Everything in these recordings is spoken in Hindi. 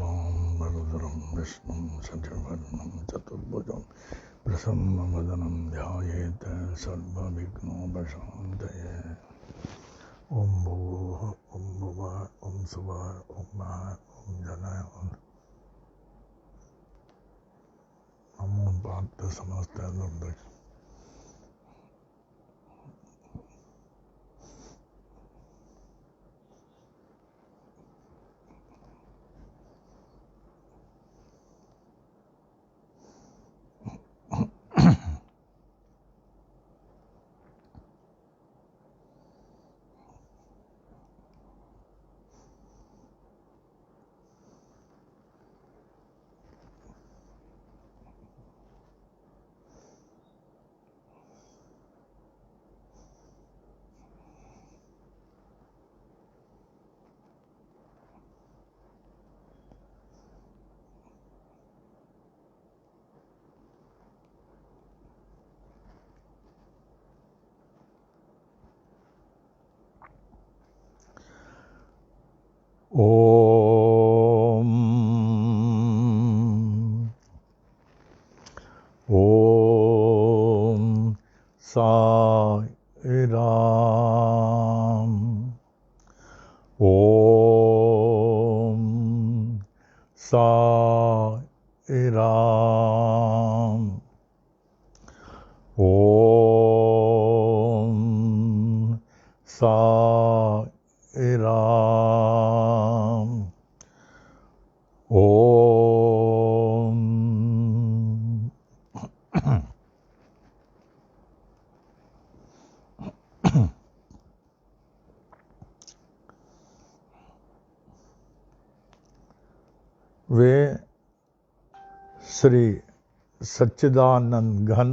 शुक्लाम्बरधरं विष्णुं शशिवर्णं चतुर्भुजं प्रसन्नवदनं ध्यायेत् सर्वविघ्नोपशान्तये। ॐ भूः ॐ भुवः ॐ सुवः ॐ महः ॐ जनः नमो पार्थ समस्त दुर्दश। ओम ओम साई राम। ओम साई राम। ओम साई राम। ओम वे श्री सच्चिदानंद घन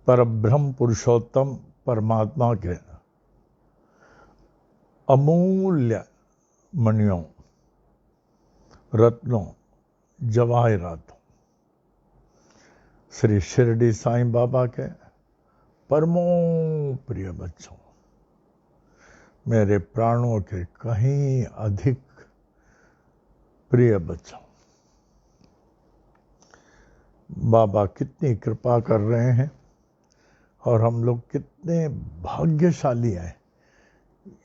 परब्रह्म पुरुषोत्तम परमात्मा के अमूल्य मणियों, रत्नों, जवाहरातों, श्री शिरडी साईं बाबा के परमो प्रिय बच्चों, मेरे प्राणों के कहीं अधिक प्रिय बच्चों, बाबा कितनी कृपा कर रहे हैं और हम लोग कितने भाग्यशाली हैं।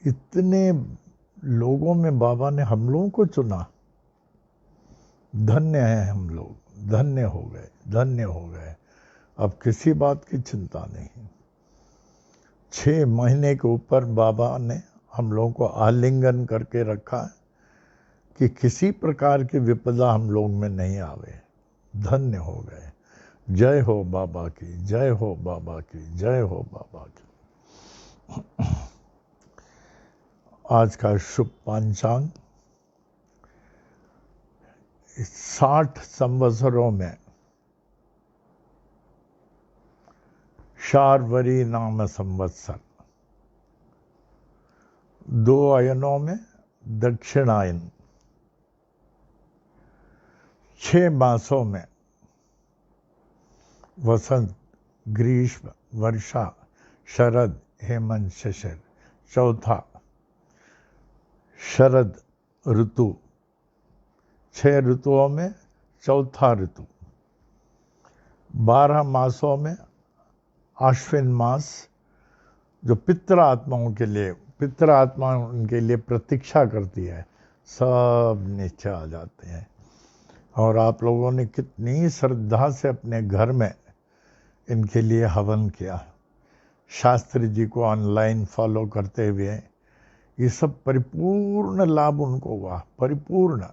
इतने लोगों में बाबा ने हम लोगों को चुना। धन्य हैं हम लोग, धन्य हो गए, धन्य हो गए। अब किसी बात की चिंता नहीं। 6 महीने के ऊपर बाबा ने हम लोगों को आलिंगन करके रखा है कि किसी प्रकार की विपदा हम लोग में नहीं आवे। धन्य हो गए। जय हो बाबा की, जय हो बाबा की, जय हो बाबा की। आज का शुभ पंचांग 60 संवत्सरों में शार्वरी नाम संवत्सर, 2 अयनों में दक्षिणायन, 6 मासों में वसंत, ग्रीष्म, वर्षा, शरद, हेमंत, शिशिर, चौथा शरद ऋतु, 6 ऋतुओं में चौथा ऋतु, 12 मासों में आश्विन मास, जो पितृ आत्माओं के लिए, पितृ आत्मा उनके लिए प्रतीक्षा करती है, सब नीचे आ जाते हैं। और आप लोगों ने कितनी श्रद्धा से अपने घर में इनके लिए हवन किया। शास्त्री जी को ऑनलाइन फॉलो करते हुए ये सब परिपूर्ण लाभ उनको हुआ, परिपूर्ण।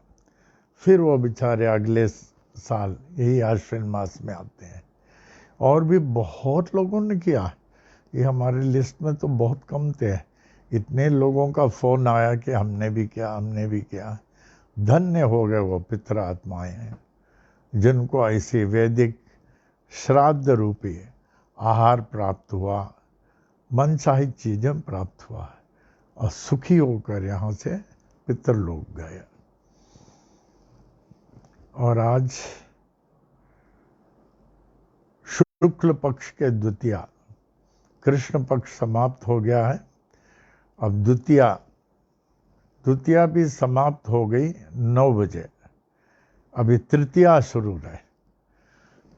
फिर वो बेचारे अगले साल यही आश्विन मास में आते हैं। और भी बहुत लोगों ने किया। ये हमारे लिस्ट में तो बहुत कम थे। इतने लोगों का फोन आया कि हमने भी किया, हमने भी किया। धन्य हो गए वो पितृ आत्माएं हैं जिनको ऐसी वैदिक श्राद्ध रूपी आहार प्राप्त हुआ, मनचाही चीजें प्राप्त हुआ और सुखी होकर यहाँ से पितृलोक गए। और आज शुक्ल पक्ष के द्वितीया, कृष्ण पक्ष समाप्त हो गया है। अब द्वितीया द्वितीया भी समाप्त हो गई 9 बजे, अभी तृतीया शुरू है।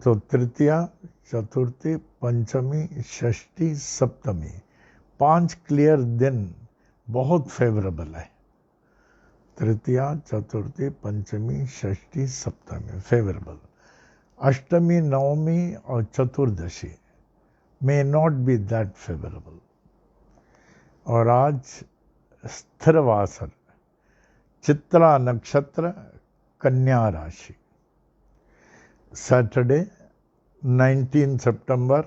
तो तृतीया, चतुर्थी, पंचमी, षष्ठी, सप्तमी, 5 क्लियर दिन बहुत फेवरेबल है। तृतीया, चतुर्थी, पंचमी, षष्ठी, सप्तमी फेवरेबल। अष्टमी, नवमी और Chaturdashi may not be that favourable. और आज स्थिरवासर, चित्रा नक्षत्र, कन्या राशि। Saturday 19 September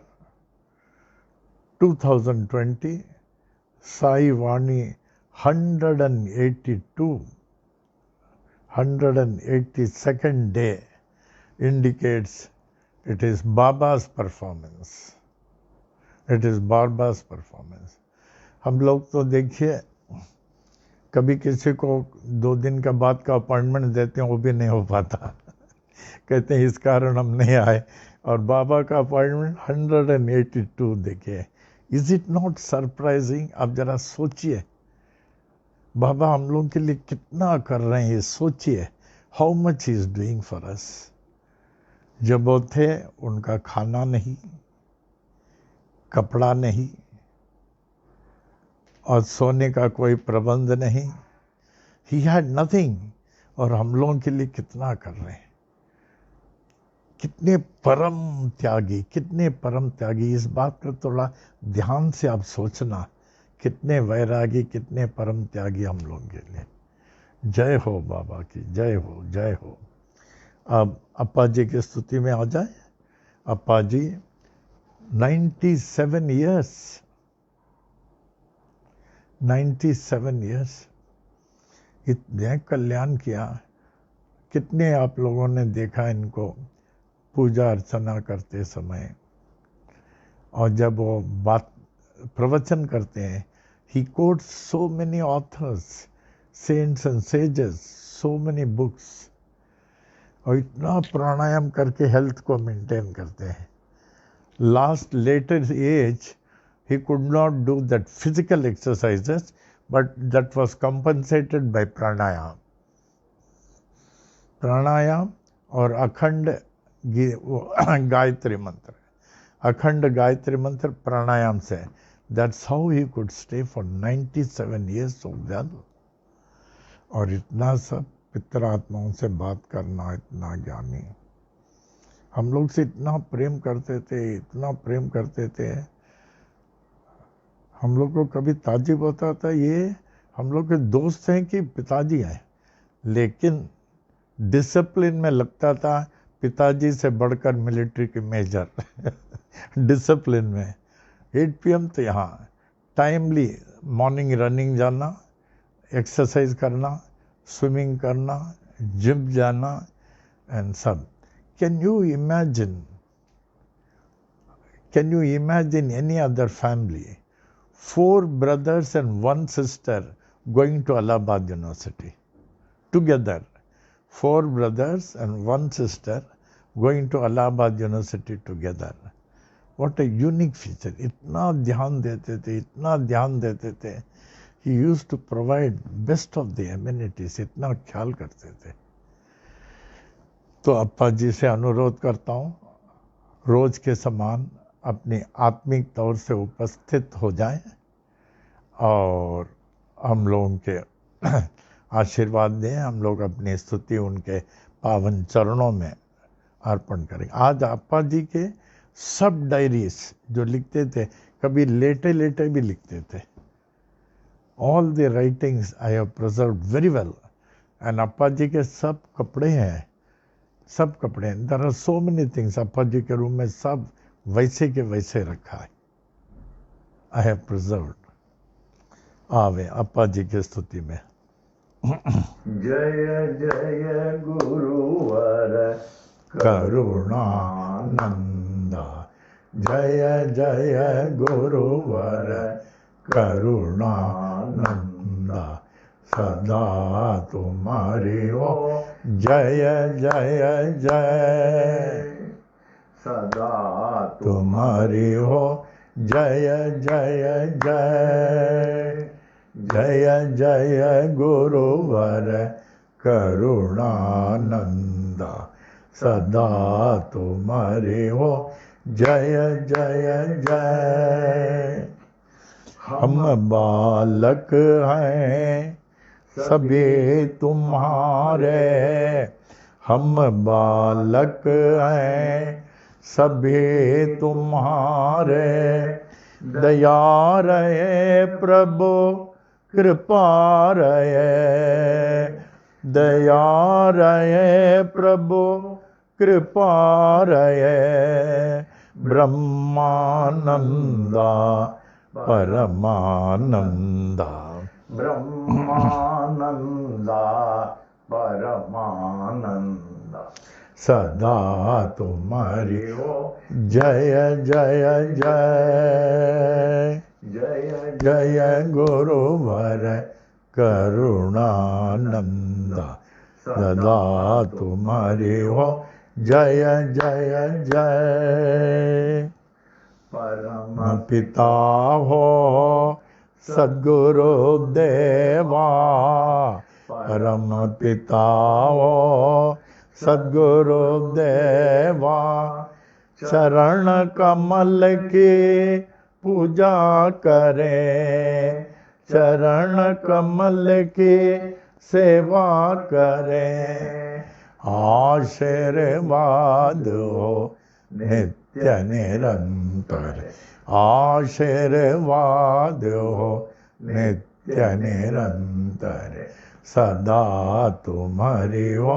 2020, Sai Vani 182nd day indicates it is Baba's performance. It is Baba's performance. हम लोग तो देखिए कभी किसी को 2 दिन का बाद का अपॉइंटमेंट देते हैं, वो भी नहीं हो पाता। कहते हैं इस कारण हम नहीं आए, और बाबा का अपॉइंटमेंट 182 देखिए। Is it not surprising? आप जरा सोचिए, बाबा हम लोगों के लिए कितना कर रहे हैं, ये सोचिए। How much he is doing for us. जब वो थे उनका खाना नहीं, कपड़ा नहीं और सोने का कोई प्रबंध नहीं। ही हैड नथिंग, और हम लोगों के लिए कितना कर रहे हैं। कितने परम त्यागी, कितने परम त्यागी। इस बात का थोड़ा ध्यान से आप सोचना, कितने वैरागी, कितने परम त्यागी हम लोगों के लिए। जय हो बाबा की, जय हो, जय हो। अब अप्पा जी की स्तुति में आ जाए। अप्पा जी 97 ईयर्स, 97 ईयर्स, इतने कल्याण किया। कितने आप लोगों ने देखा इनको पूजा अर्चना करते समय, और जब वो बात प्रवचन करते हैं, he quotes so many authors, saints and sages, so many books, और इतना प्राणायाम करके हेल्थ को मेंटेन करते हैं। Last letter as he could not do that physical exercises, but that was compensated by pranayam. प्राणायाम और अखंड गायत्री मंत्र, अखंड गायत्री मंत्र प्राणायाम से, that's how he could stay for 97 years so well. और इतना सब पितरात्माओं से बात करना, इतना ज्ञानी, हम लोग से इतना प्रेम करते थे, इतना प्रेम करते थे। हम लोग को कभी ताज्जुब होता था, ये हम लोग के दोस्त हैं कि पिताजी हैं, लेकिन डिसिप्लिन में लगता था पिताजी से बढ़कर मिलिट्री के मेजर। डिसिप्लिन में 8 PM तो यहाँ टाइमली मॉर्निंग रनिंग जाना, एक्सरसाइज करना, स्विमिंग करना, जिम जाना एंड सब। Can you imagine any other family, 4 brothers and 1 sister going to Allahabad University together? 4 brothers and 1 sister going to Allahabad University together. What a unique feature. इतना ध्यान देते थे, इतना ध्यान देते थे। He used to provide best of the amenities. इतना ख्याल करते थे। तो अप्पा जी से अनुरोध करता हूँ, रोज के समान अपनी आत्मिक तौर से उपस्थित हो जाएं और हम लोगों के आशीर्वाद दें। हम लोग अपनी स्तुति उनके पावन चरणों में अर्पण करेंगे। आज अप्पा जी के सब डायरीज जो लिखते थे, कभी लेटे लेटे भी लिखते थे। All the writings I have preserved very well. And Appa ji के सब कपड़े हैं, सब कपड़े। There are so many things Appa ji के रूम में, सब वैसे के वैसे रखा है। I have preserved. आवे अप्पा जी की स्तुति में। जय जय गुरुवर करुणानंद, जय जय गुरुवर करुणानंद, सदा तुम्हारी हो जय जय जय, सदा तुम्हारी हो जय जय जय, जय जय गुरुवर करुणानंद सदा तुम्हारे हो जय जय जय। हम बालक हैं सभी तुम्हारे, हम बालक हैं सभी तुम्हारे, दया रहे प्रभु कृपा रहे, दया रहे प्रभु कृपा रहे, ब्रह्मानंदा परमानंदा, ब्रह्मानंदा परमानंदा सदा तुम्हारी हो जय जय जय। जय जय गुरुवर करुणानंदा सदा तुम्हारी हो जय जय जय। परम पिता हो सद्गुरु देवा, परम पिता हो सद्गुरु देवा, चरण कमल की पूजा करें, चरण कमल की सेवा करें, आशीर्वाद हो नित्य निरंतर, आशीर्वाद हो नित्य निरंतर, सदा तुम्हारी हो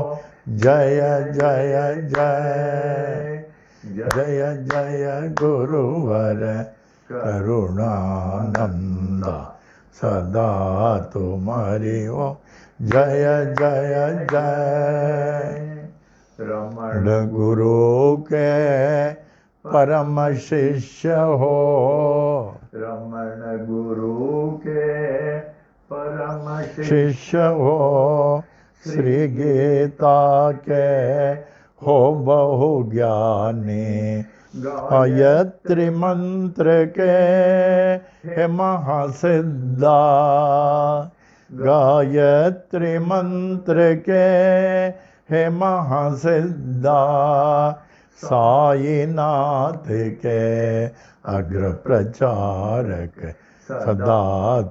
जय जय जय। जय जय गुरुवर करुणानंदा सदा तुम्हारी हो जय जय जय। रमण गुरु के परम शिष्य हो, रमण गुरु के परम शिष्य हो, श्री गीता के हो बहु ज्ञानी, गायत्री मंत्र के हे महासिद्धा, गायत्री मंत्र के हे महासिद्धा, साईनाथ के अग्र प्रचारक सदा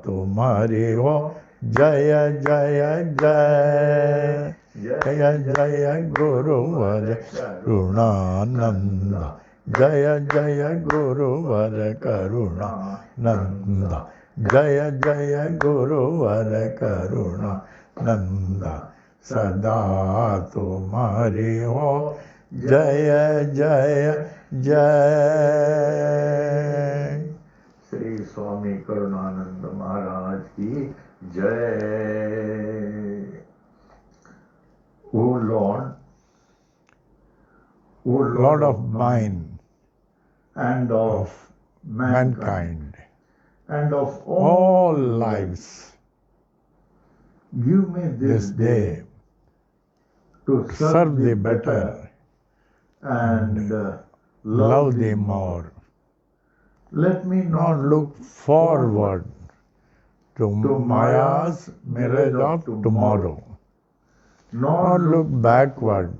तुम्हारी हो जय जय जय। जय जय गुरुवर करुणानंदा, जय जय गुरुवर करुणानंदा, जय जय गुरुवर करुणानंदा, सदा तुम्हारी हो जय जय जय। श्री स्वामी करुणानंद महाराज की जय। O Lord, O Lord of mine and of mankind, and of all lives, give me this day to serve thee better and love thee more. Let me Not look forward to Maya's mirage of tomorrow, nor look backward,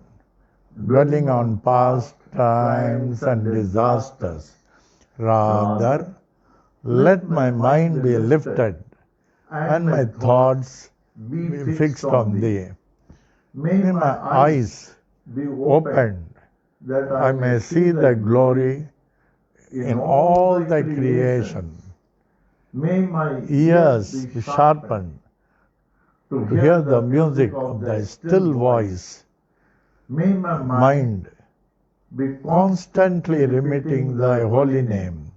dwelling on past times and disasters. Rather, let my mind be lifted and my thoughts be fixed on thee. May my eyes be opened that I may see thy glory in all thy creation. May my Ears be sharpened to hear the music of thy still voice. May my Mind be constantly remitting thy holy name.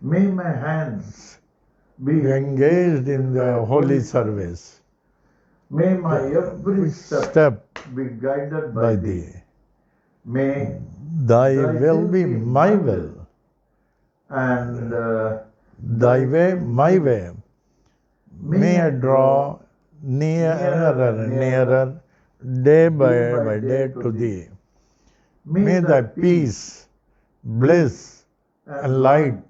May my hands Be engaged in the holy service. May my every step be guided by thee. May Thy will be my will, and thy way my way. May I draw nearer and nearer, day by day to thee. May thy peace, bliss, and light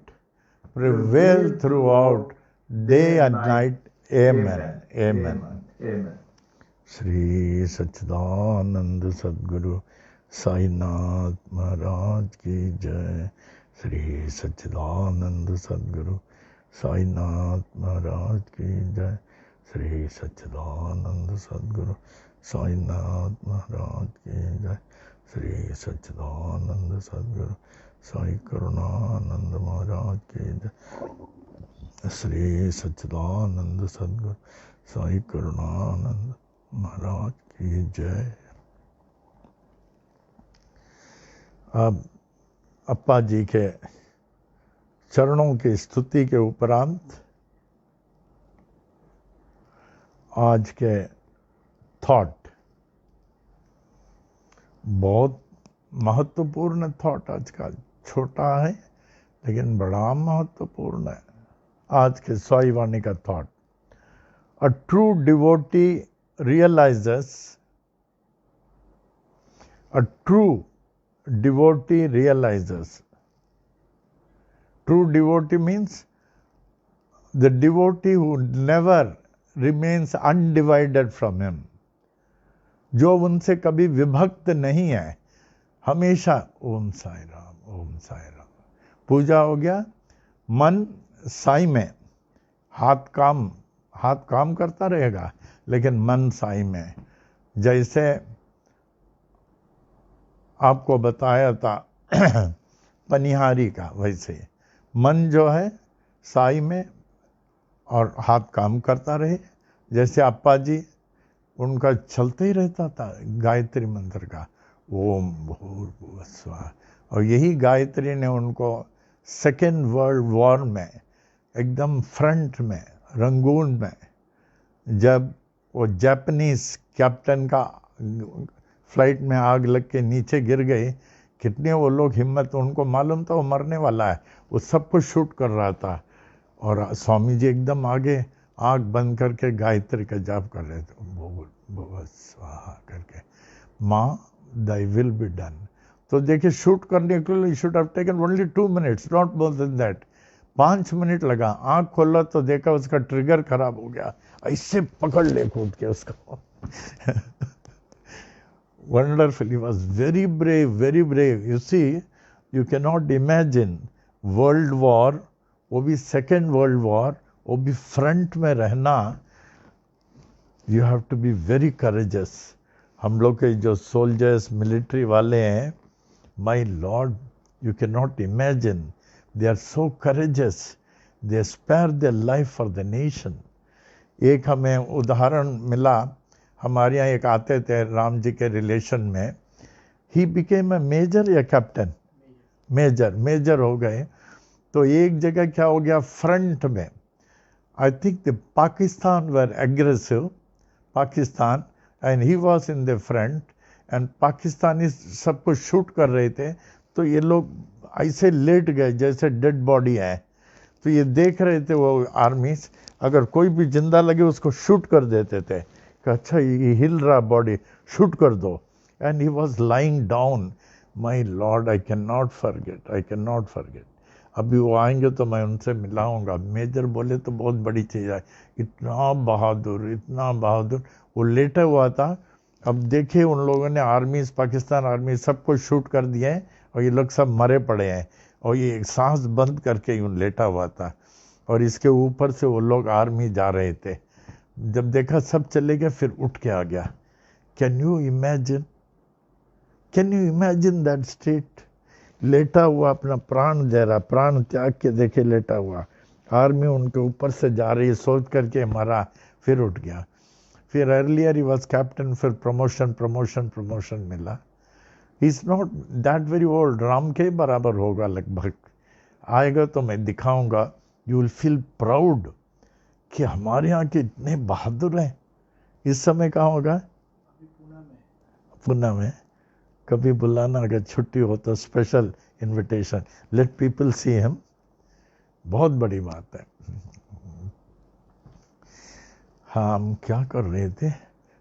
prevail throughout day and night. Amen. Amen. Amen. Shri सच्चिदानंद सद्गुरु साईनाथ महाराज की जय। श्री सच्चिदानंद सद्गुरु साईनाथ महाराज की जय। श्री सच्चिदानंद सद्गुरु साईनाथ महाराज की जय। श्री सच्चिदानंद सद्गुरु साई करुणानंद महाराज की जय। श्री सच्चिदानंद सद्गुरु साई करुणानंद महाराज की जय। अब अप्पा जी के चरणों की स्तुति के उपरांत आज के थॉट, बहुत महत्वपूर्ण थॉट आज का, छोटा है लेकिन बड़ा महत्वपूर्ण है। आज के साई वाणी का thought, a true devotee realizes, a true devotee realizes. True devotee means the devotee who never remains undivided from him, जो उनसे कभी विभक्त नहीं है, हमेशा ओम साई राम, ओम साई राम। पूजा हो गया, मन साई में, हाथ काम करता रहेगा लेकिन मन साई में। जैसे आपको बताया था पनिहारी का, वैसे मन जो है साई में और हाथ काम करता रहे। जैसे अप्पा जी, उनका चलते ही रहता था गायत्री मंत्र का, ओम भूर्भुवः स्वः। और यही गायत्री ने उनको सेकेंड वर्ल्ड वॉर में एकदम फ्रंट में, रंगून में, जब वो जापानीज कैप्टन का फ्लाइट में आग लग के नीचे गिर गए, कितने वो लोग हिम्मत, उनको मालूम था वो मरने वाला है, वो सब कुछ शूट कर रहा था। और स्वामी जी एकदम आगे आंख बंद करके गायत्री का जाप कर रहे थे, भूर्भुवः स्वाहा करके, माँ दाई विल बी डन। तो देखिए, शूट करने के लिए should have taken only 2 minutes, not more than that. 5 minute लगा। आंख खोला तो देखा उसका ट्रिगर खराब हो गया, ऐसे पकड़ ले कूद के उसको। Wonderful, he was very brave, very brave. You see, you can not imagine world war, वो भी सेकेंड वर्ल्ड वॉर, वो भी फ्रंट में रहना। You have to be very courageous. हम लोग के जो सोल्जर्स, मिलिट्री वाले हैं, my lord, you can not imagine, they are so courageous, they spare their life for the nation. एक हमें उदाहरण मिला, हमारे यहाँ एक आते थे राम जी के रिलेशन में, he became a major या कैप्टन, मेजर हो गए। तो एक जगह क्या हो गया, फ्रंट में, I think the Pakistan were aggressive, Pakistan, and he was in the front, and Pakistani सबको शूट कर रहे थे। तो ये लोग ऐसे लेट गए जैसे डेड बॉडी है। तो ये देख रहे थे वो आर्मीज, अगर कोई भी जिंदा लगे उसको शूट कर देते थे कि अच्छा ये हिल रहा बॉडी, शूट कर दो। And he was lying down. My lord, I can not forget, I can not forget. अभी वो आएंगे तो मैं उनसे मिलाऊंगा। मेजर बोले तो बहुत बड़ी चीज़ है, इतना बहादुर, इतना बहादुर। वो लेटा हुआ था। अब देखिए, उन लोगों ने आर्मीज, पाकिस्तान आर्मी सबको शूट कर दिया है और ये लोग सब मरे पड़े हैं, और ये सांस बंद करके यूं लेटा हुआ था, और इसके ऊपर से वो लोग आर्मी जा रहे थे। जब देखा सब चले गए, फिर उठ के आ गया। Can you imagine, can you imagine that state? लेटा हुआ अपना प्राण दे रहा, प्राण त्याग के देखे लेटा हुआ, आर्मी उनके ऊपर से जा रही है, सोच करके मरा, फिर उठ गया। फिर अर्लियर ही वॉज कैप्टन, फिर प्रमोशन मिला। He is not that very old, Ram के बराबर होगा लगभग। आएगा तो मैं दिखाऊंगा, यू विल फील प्राउड कि हमारे यहाँ के इतने बहादुर हैं। इस समय कहाँ होगा? पुणे में। कभी बुलाना, अगर छुट्टी हो तो special invitation, let people see him. बहुत बड़ी बात है। हाँ, हम क्या कर रहे थे?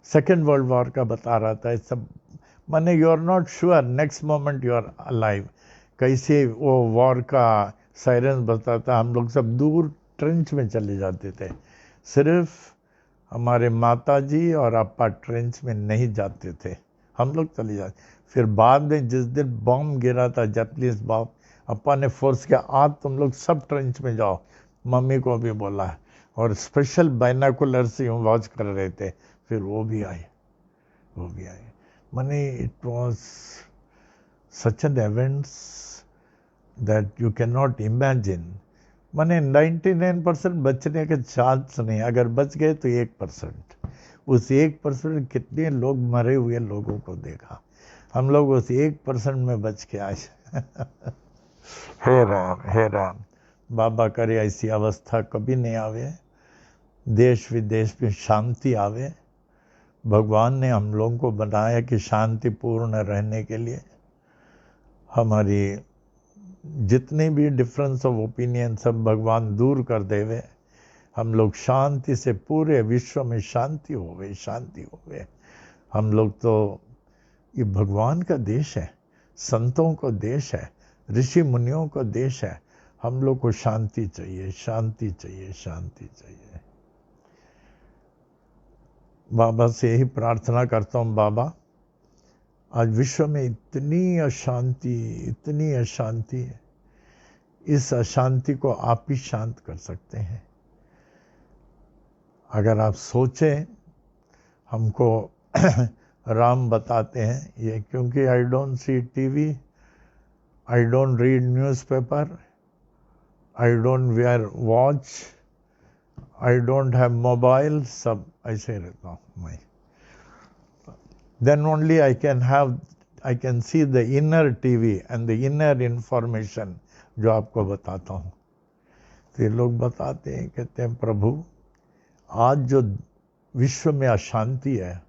सेकेंड वर्ल्ड वॉर का बता रहा था। सब माने you are not sure, next moment you are alive. कैसे वो वॉर का सायरन बताता, हम लोग सब दूर ट्रेंच में चले जाते थे। सिर्फ हमारे माताजी और अपा ट्रेंच में नहीं जाते थे, हम लोग चले जाते। फिर बाद में जिस दिन बॉम्ब गिरा था, जापानीज बॉम्ब, अपा ने फोर्स किया, आज तुम लोग सब ट्रेंच में जाओ। मम्मी को भी बोला, और स्पेशल बाइनाकुलर से यूँ वॉच कर रहे थे। फिर वो भी आए। माने it was such an events that you can not imagine. माने 99% बचने के चांस नहीं, अगर बच गए तो 1%। उस 1% कितने लोग मरे हुए लोगों को देखा, हम लोग उस 1% में बच के आए। हे राम, बाबा करे ऐसी अवस्था कभी नहीं आवे, देश विदेश में शांति आवे। भगवान ने हम लोगों को बनाया कि शांतिपूर्ण रहने के लिए। हमारी जितने भी डिफरेंस ऑफ ओपिनियन सब भगवान दूर कर देवे, हम लोग शांति से पूरे विश्व में शांति होवे। हम लोग तो ये भगवान का देश है, संतों का देश है, ऋषि मुनियों का देश है। हम लोग को शांति चाहिए। बाबा से यही प्रार्थना करता हूँ, बाबा आज विश्व में इतनी अशांति है, इस अशांति को आप ही शांत कर सकते हैं। अगर आप सोचें, हमको राम बताते हैं ये, क्योंकि I don't see TV, I don't read newspaper, I don't wear watch, I don't have mobile, सब ऐसे रहता हूँ मैं। Then only I can see the inner TV and the inner information जो आपको बताता हूँ। तो ये लोग बताते हैं, कहते हैं प्रभु आज जो विश्व में अशांति है,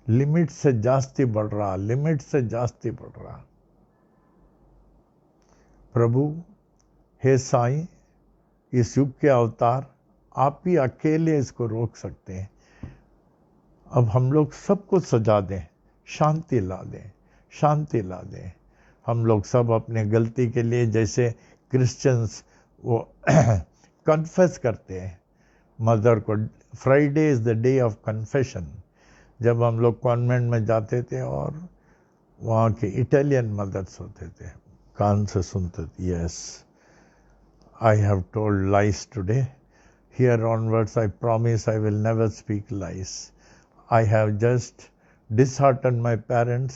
लिमिट से जास्ती बढ़ रहा। प्रभु हे साईं, इस युग के अवतार आप ही अकेले इसको रोक सकते हैं। अब हम लोग सबको सजा दें, शांति ला दें। हम लोग सब अपने गलती के लिए, जैसे क्रिश्चियंस वो कन्फेस करते हैं मदर को। Friday is the day of confession. जब हम लोग कॉन्वेंट में जाते थे और वहाँ के इटालियन मदर्स होते थे, कान से सुनते थे, yes I have told lies today, here onwards I promise I will never speak lies, I have just disheartened my parents,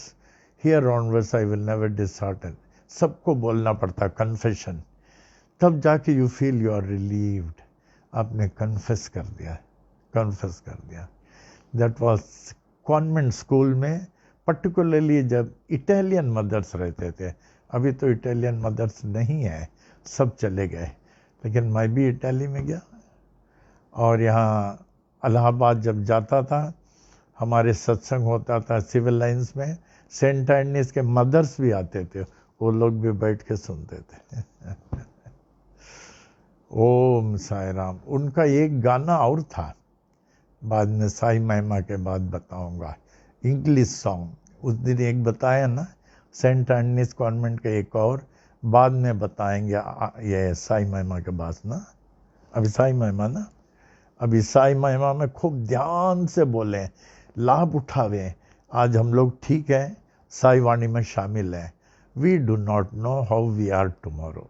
here onwards I will never dishearten. सबको बोलना पड़ता कन्फेशन, तब जाके you feel you are relieved. आपने कन्फेस कर दिया। That was कॉन्वेंट स्कूल में, पर्टिकुलरली जब इटालियन मदर्स रहते थे। अभी तो इटालियन मदर्स नहीं है, सब चले गए, लेकिन मैं भी इटाली में गया। और यहाँ इलाहाबाद जब जाता था, हमारे सत्संग होता था सिविल लाइंस में, सेंट एंटनीज के मदर्स भी आते थे, वो लोग भी बैठ के सुनते थे। ओम साई राम। उनका एक गाना और था, बाद में साई महिमा के बाद बताऊंगा, इंग्लिश सॉन्ग। उस दिन एक बताया ना, सेंट एंटनीज कॉन्वेंट का एक और, बाद में बताएंगे ये साई महिमा के बाद ना। अभी साई महिमा में खूब ध्यान से बोलें, लाभ उठावें। आज हम लोग ठीक है, साई वाणी में शामिल हैं। We do not know how we are tomorrow.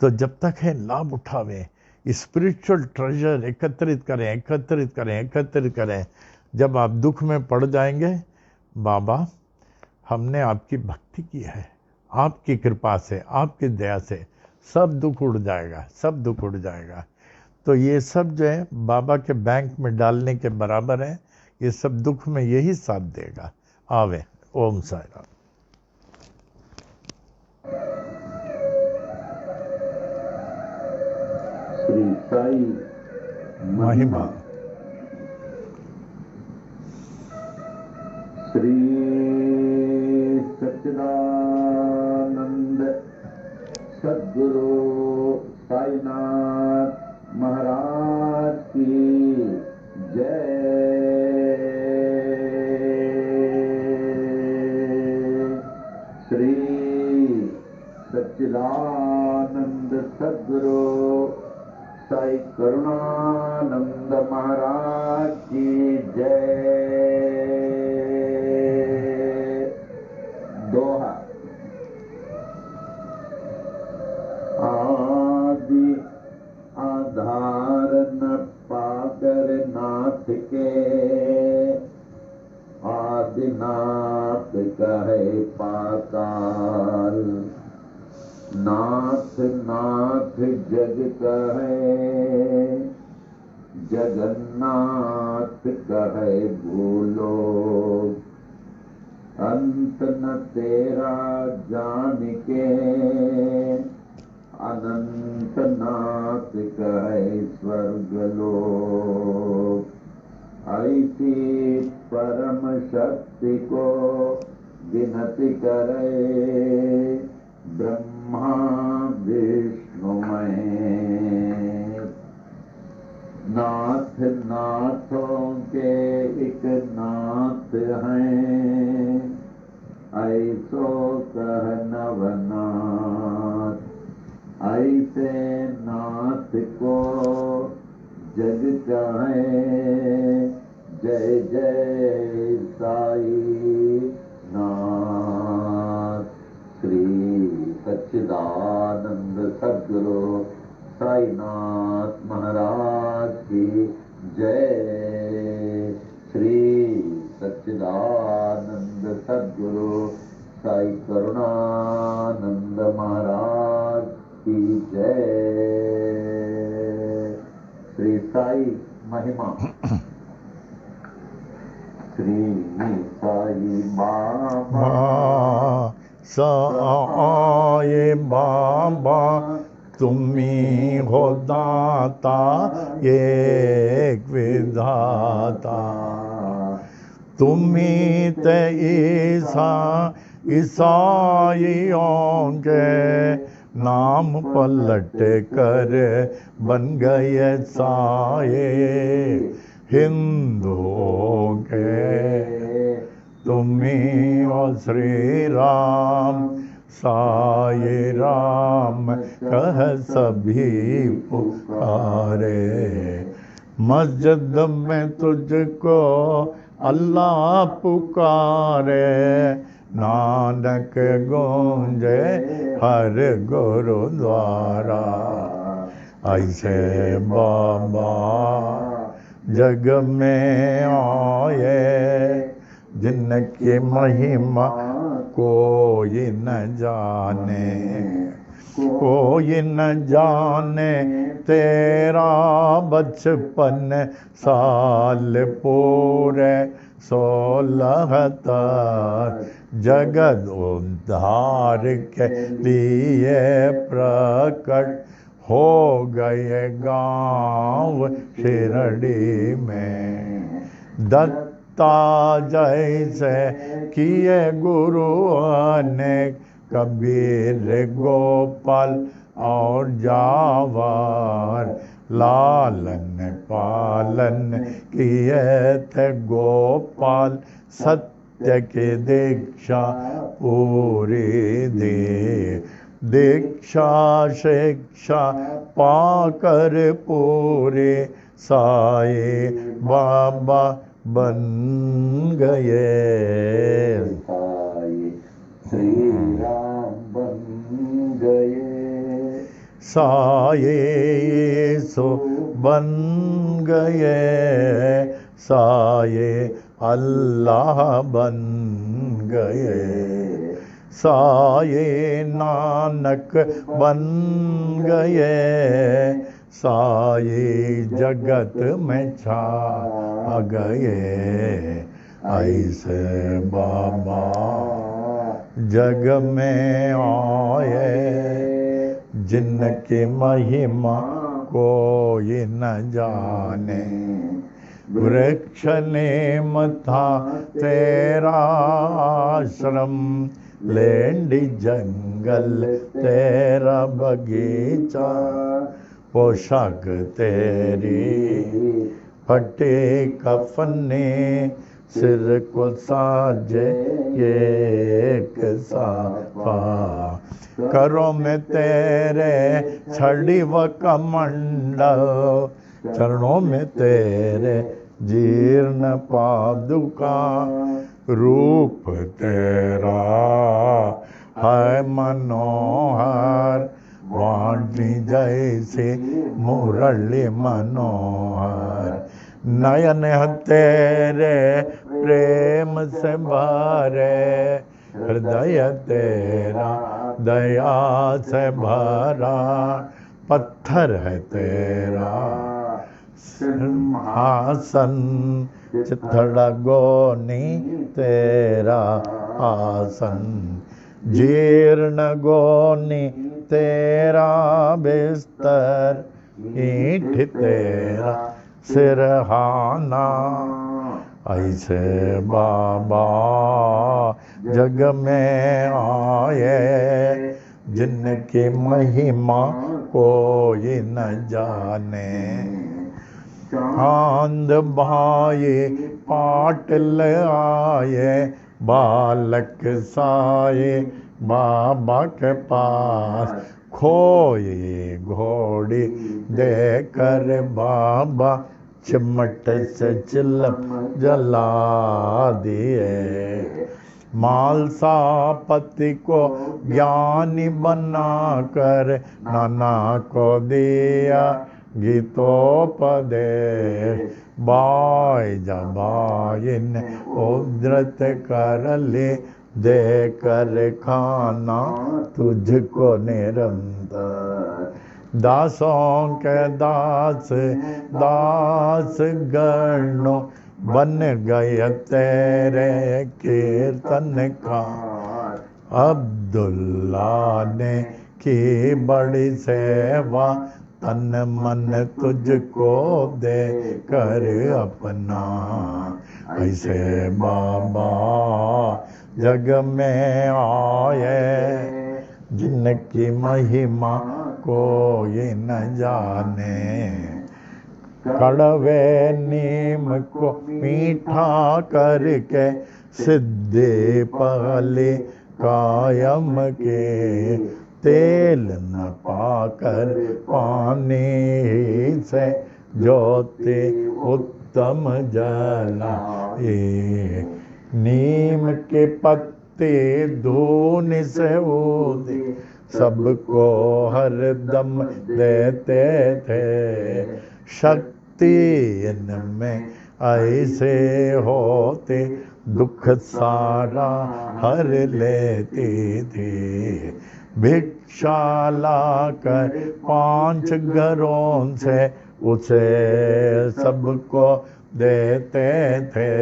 तो जब तक है लाभ उठावें, स्पिरिचुअल ट्रेजर एकत्रित करें। जब आप दुख में पड़ जाएंगे, बाबा हमने आपकी भक्ति की है, आपकी कृपा से, आपकी दया से सब दुख उड़ जाएगा। तो ये सब जो है बाबा के बैंक में डालने के बराबर है। ये सब दुख में यही साथ देगा। आवे। ओम साई राम। श्री साई महिमा। श्री सच्चिदानंद सद्गुरु साईनाथ महाराज की जय। श्री सच्चिदानंद सद्गुरु साई करुणानंद महाराज की जय। दोहा। आदि आधार न पाकर नाथ के, आदिनाथ कहे पाताल। नाथ नाथ जग कहे, जगन्नाथ कहे भूलो। अंत न तेरा जान के, अनंत नाथ कहे स्वर्ग लोक। ऐसी परम शक्ति को गिनती करे, ब्रह्मा विष्णु महेश। नाथ नाथों के एक नाथ हैं, ऐसो कह नवनाथ। ऐसे नाथ को जग चाहे, जय जय साई नाथ। श्री सच्चिदानंद सद्गुरु साईनाथ महाराज की जय। श्री सच्चिदानंद सद्गुरु साई करुणानंद महाराज की जय। श्री साई महिमा। श्री साई बाबा साई बाबा, तुम्ही हो दाता एक विधाता। तुम्ही ते ईसाइयों के नाम पलट कर बन गए साये हिंदुओं के। तुम्ही हो श्री राम, साई राम कह सभी पुकारे। मस्जिद में तुझको अल्लाह पुकारे, नानक गूंजे हर गुरुद्वारा। ऐसे बाबा जग में आए, जिनकी महिमा कोई न जाने। कोई न जाने तेरा बचपन साल पूरे 16 तक। जगत उद्धार के लिए प्रकट हो गए गांव शिरडी में। दत्ता जैसे किए गुरुओं ने, कबीर गोपाल और जावार। लालन पालन किए थे गोपाल, सत्य की दीक्षा पूरी दी। दीक्षा शिक्षा पाकर पूरे साई बाबा बन गए। साई श्री राम बन गए। साई सो बन गए, साई अल्लाह बन गए। साये नानक बन गए, साये जगत में छा गए। ऐसे बाबा जग में आए, जिनकी महिमा कोई न जाने। वृक्ष नेम था तेरा आश्रम, लेंडी जंगल तेरा बगीचा। पोशाक तेरी फटे कफने, सिर को साजे एक साफा। करो में तेरे छड़ी व कमंडल, चरणों में तेरे जीर्ण पादुका। रूप तेरा है मनोहर, वाणी जैसे मुरली मनोहर। नयन तेरे प्रेम से भरे, हृदय तेरा दया से भरा। पत्थर है तेरा सिंहासन, चिथड़ा गोनी तेरा आसन। जीर्ण गोनी तेरा बिस्तर, ईंट तेरा सिरहाना। ऐसे बाबा जग में आए, जिनकी महिमा कोई न जाने। चांद भाई पाटिल आए, बालक साए बाबा के पास। खोई घोड़ी देकर बाबा, चिमट से चिलम जला दिए। मालसापति को ज्ञानी बनाकर, नाना को दिया गीतोपदेश। बाई जबाई ने उद्धृत कर ले, देकर खाना तुझको निरंतर। दासों के दास दास गणो, बन गए तेरे कीर्तनकार। अब्दुल्ला ने की बड़ी सेवा, तन मन तुझको दे कर अपना। ऐसे बाबा जग में आए, जिनकी महिमा कोई न जाने। कड़वे नीम को मीठा करके, सिद्धि पहले कायम के। तेल न पाकर पानी से, ज्योति उत्तम जलाए। नीम के पत्ते धून से ऊदे, सबको हरदम देते थे। शक्ति इनमें ऐसे होते, दुख सारा हर लेती थी। भिक्षा लाकर 5 घरों से, उसे सबको देते थे।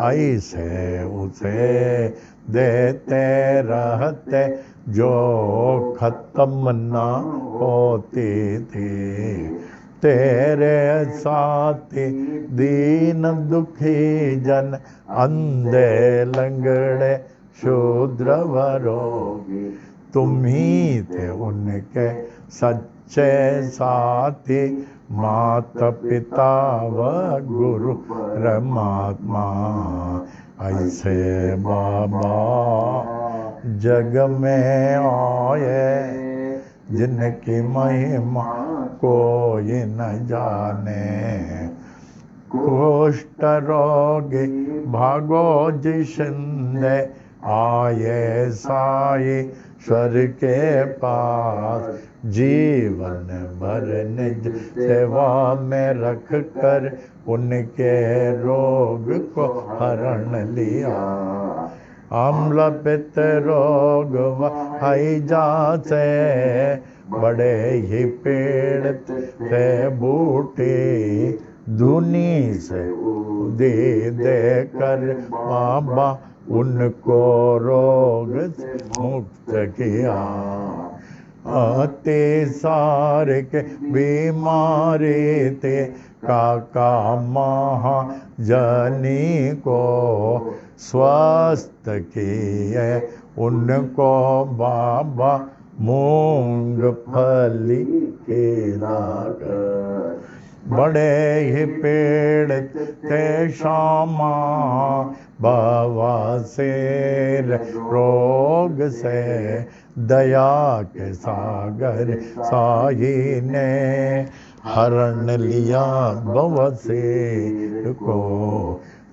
ऐसे उसे देते रहते, जो खत्म ना होती थी। तेरे साथी दीन दुखी जन, अंधे लंगड़े शूद्र वरोगी। तुम ही थे उनके सच्चे साथी, माता पिता व गुरु परमात्मा। ऐसे बाबा जग में आए, जिनकी महिमा कोई न जाने। कुष्ठ रोगी भागो जिशिंदे, आए साई स्वर के पास। जीवन भर निज सेवा में रख कर, उनके रोग को हरण लिया। अम्ल पित्त रोग हैजा से, बड़े ही पीड़ित थे बूढ़े। धुनी से दे देकर बाबा, उनको रोग से मुक्त किया। आते सारे के बीमारी थे, काका महाजनी को स्वस्थ किए। उनको बाबा मूंगफली खिलाकर, बड़े ही पीड़ित थे श्यामा, बवासीर रोग से दया के सागर साई ने हरण लिया बवासीर को।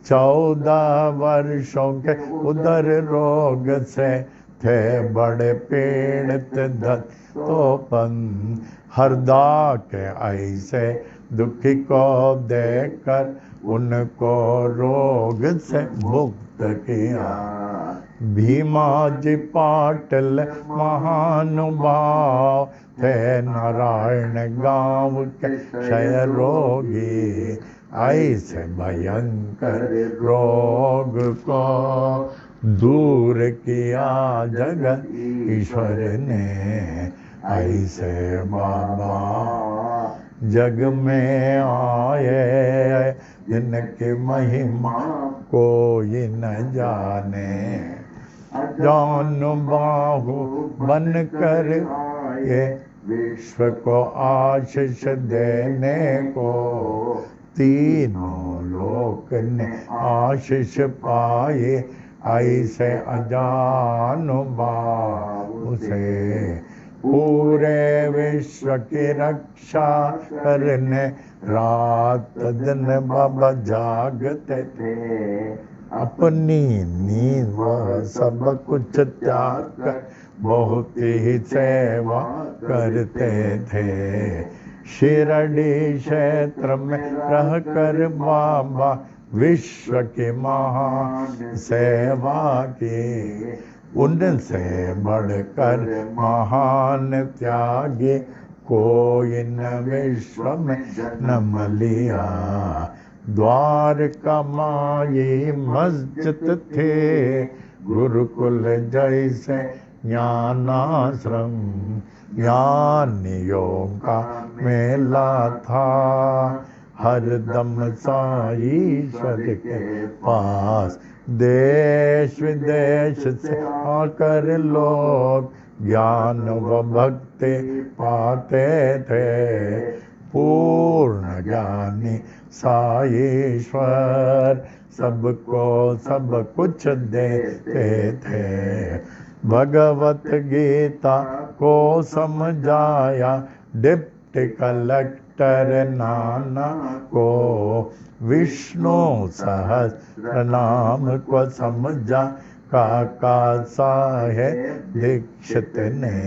14 वर्षों के उदर रोग से थे बड़े पीड़ित दत्तोपन, हरदा के ऐसे दुखी को देखकर उनको रोग से मुक्त किया। भीमाजी पाटिल महानुभाव थे नारायण गांव के क्षय रोगी, ऐसे भयंकर रोग को दूर किया जगत ईश्वर ने। ऐसे बाबा जग में आए जिनकी महिमा कोई न जाने। जान बाहु बन कर ये विश्व को आशीष देने को, तीनों लोक ने आशीष पाए ऐसे अजानुबाहु से। पूरे विश्व की रक्षा करने रात दिन बाबा जागते थे, अपनी नींद वह सब कुछ त्याग कर बहुत ही सेवा करते थे। शिरडी क्षेत्र में रहकर बाबा विश्व की महान सेवा की, उनसे बढ़कर महान त्यागी कोई न विश्व में जन्म लिया। द्वारका माई मस्जिद थे, गुरुकुल जैसे ज्ञानाश्रम, ज्ञानियों का मेला था हरदम साईश्वर के पास। देश विदेश से आकर लोग ज्ञान व भक्ति पाते थे, पूर्ण ज्ञानी साईश्वर सबको सब कुछ देते थे। भगवत गीता को समझाया डिप्टी कलेक्टर नाना को, विष्णु सहस्त्र नाम को समझा काका साहेब दीक्षित ने।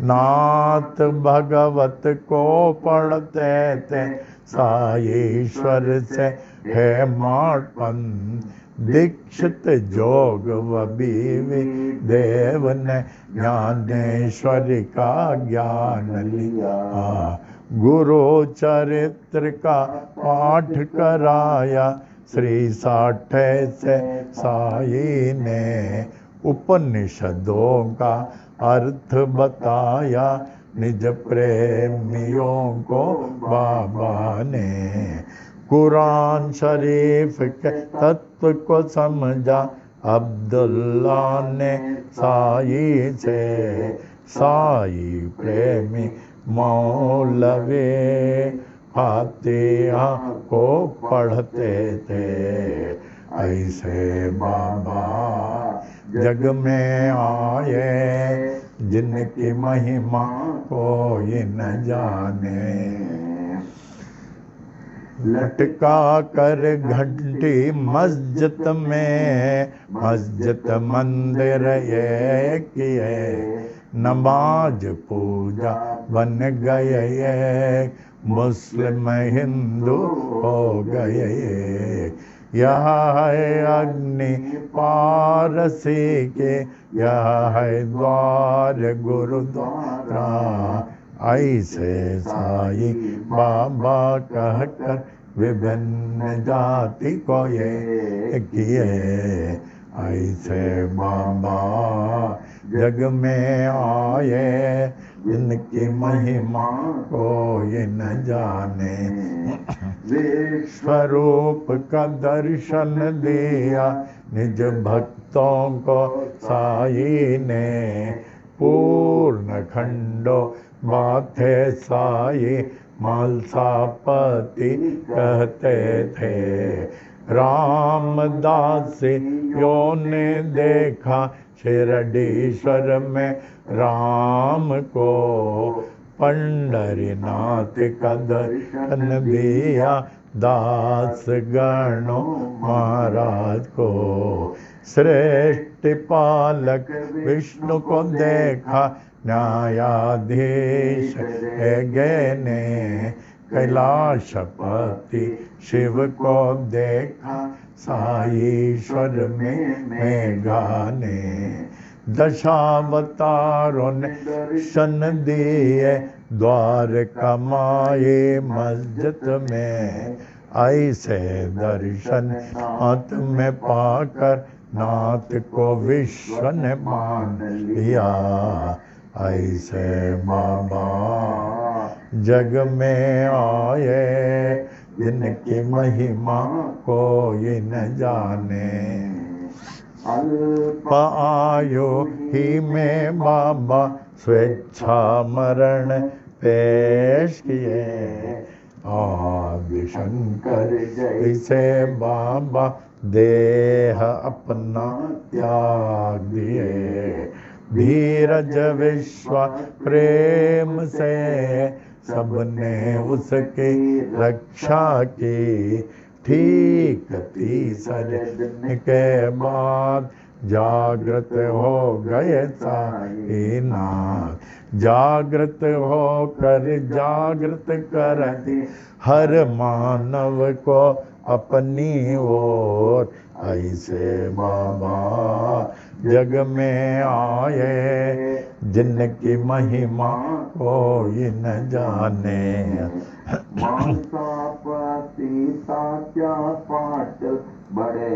नाथ भगवत को पढ़ते थे साईश्वर से है मार्पण, दीक्षित जोग व बीवी देव ने ज्ञानेश्वरी का ज्ञान लिया। गुरु चरित्र का पाठ कराया श्री साठे से साई ने, उपनिषदों का अर्थ बताया निज प्रेमियों को बाबा ने। कुरान शरीफ के तत्व को समझा अब्दुल्ला ने साई से, साई प्रेमी मौलवी फातिहा को पढ़ते थे। ऐसे बाबा जग में आए जिनकी महिमा कोई न जाने। लटका कर घंटी मस्जिद में, मस्जिद मंदिर ये किए, नमाज पूजा बन गए, मुस्लिम हिंदू हो गए। यह है अग्नि पारसी के, यह है द्वार गुरुद्वारा। ऐसे साई बाबा कहकर विभिन्न जाति को ये किए। ऐसे बाबा जग में आए जिनकी महिमा कोई न जाने। विश्वरूप का दर्शन दिया निज भक्तों को साई ने, पूर्ण खंडो माथे साई मलसापति कहते थे। रामदासियों ने देखा शिरडीश्वर में राम को, पंढरीनाथ का दर्शन दिया दास गणों महाराज को। श्रेष्ठ पालक विष्णु को देखा न्यायाधीश गए, कैलाशपति शिव को देखा साईश्वर में गाने। दशावतारों ने दर्शन दिए द्वारका माई मस्जिद में। ऐसे दर्शन नाथ में पाकर नाथ को विश्व ने मान लिया। ऐसे बाबा जग में आए जिनकी महिमा कोई न जाने। अल्प आयु ही में बाबा स्वेच्छा मरण पेश किए। आदि शंकर जैसे बाबा देह अपना त्याग दिए। धीरज विश्वास प्रेम से सबने उसकी रक्षा की। ठीक 30 दिन के बाद जागृत हो गए साईनाथ। जागृत होकर जागृत कर दी हर मानव को अपनी ओर। ऐसे बाबा जग में आए जिनकी महिमा कोई न जाने। बड़े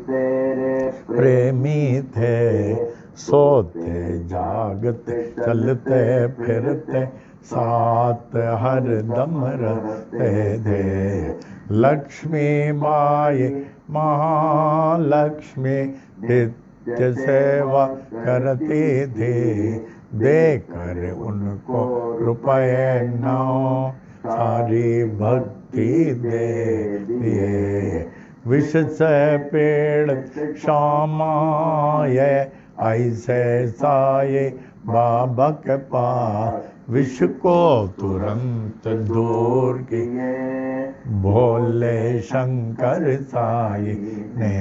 तेरे प्रेमी थे, सोते जागते चलते फिरते साथ हर दम रहते थे। लक्ष्मी बाई महालक्ष्मी नित्य सेवा करती थी। देकर उनको रुपए 9 सारी भक्ति दे दिए। विष से पीड़ित श्यामाए ऐसे साये बाबा के पास। विष को तुरंत दूर किए भोले शंकर साई ने।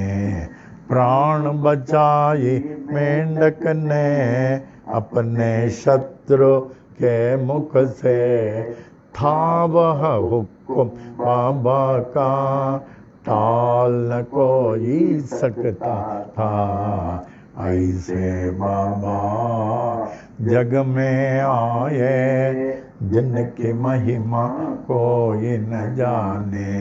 प्राण बचाई मेंढक ने अपने शत्रु के मुख से। था वह हुक्म बाबा का टाल न कोई सकता था। ऐसे बाबा जग में आए जिनकी महिमा कोई न जाने।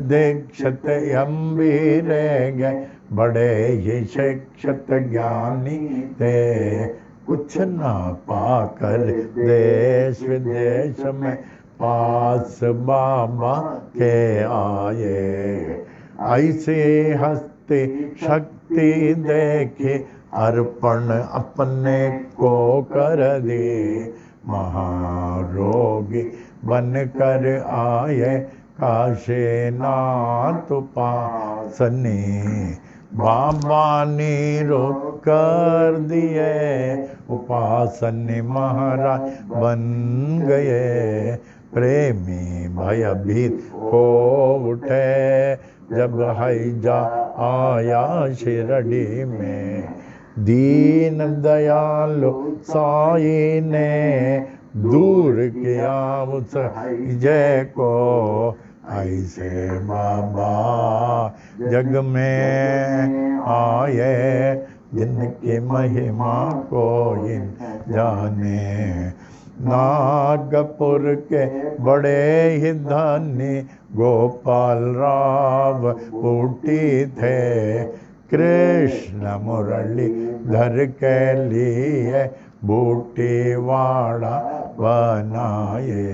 दीक्षित अम्बीर गए बड़े ही शिक्षित ज्ञानी थे। कुछ न पाकर देश विदेश में पास बाबा के आए। ऐसे हस्ती शक्ति देखे अर्पण अपने को कर दे। महारोगी बनकर आए काशीनाथ उपासने। बाबा ने रोक कर दिए उपासने महाराज बन गए। प्रेमी भयभीत हो उठे जब हैजा आया शिरडी में। दीन दयालु साई ने दूर किया उस जय को। ऐसे बाबा जग में आए जिनकी महिमा कोई जाने। नागपुर के बड़े ही धनी गोपाल राव ऊटी थे। कृष्ण मुरली धर के लिए बूटीवाड़ा बनाए।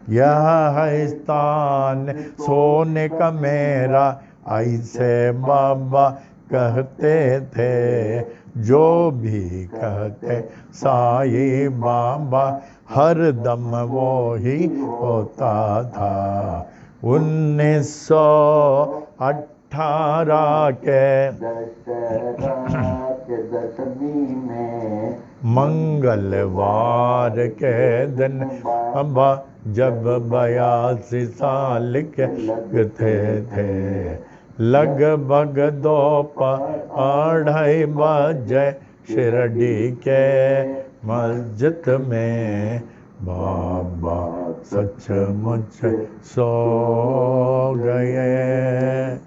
यह है स्थान सोने का मेरा ऐसे बाबा कहते थे। जो भी कहते साई बाबा हर दम वो ही होता था। 1918 के दशमी में मंगलवार के दिन अब्बा जब 82 साल के लगते थे, लगभग 2-2:30 बजे शिरडी के मस्जिद में बाबा सचमुच सो गए,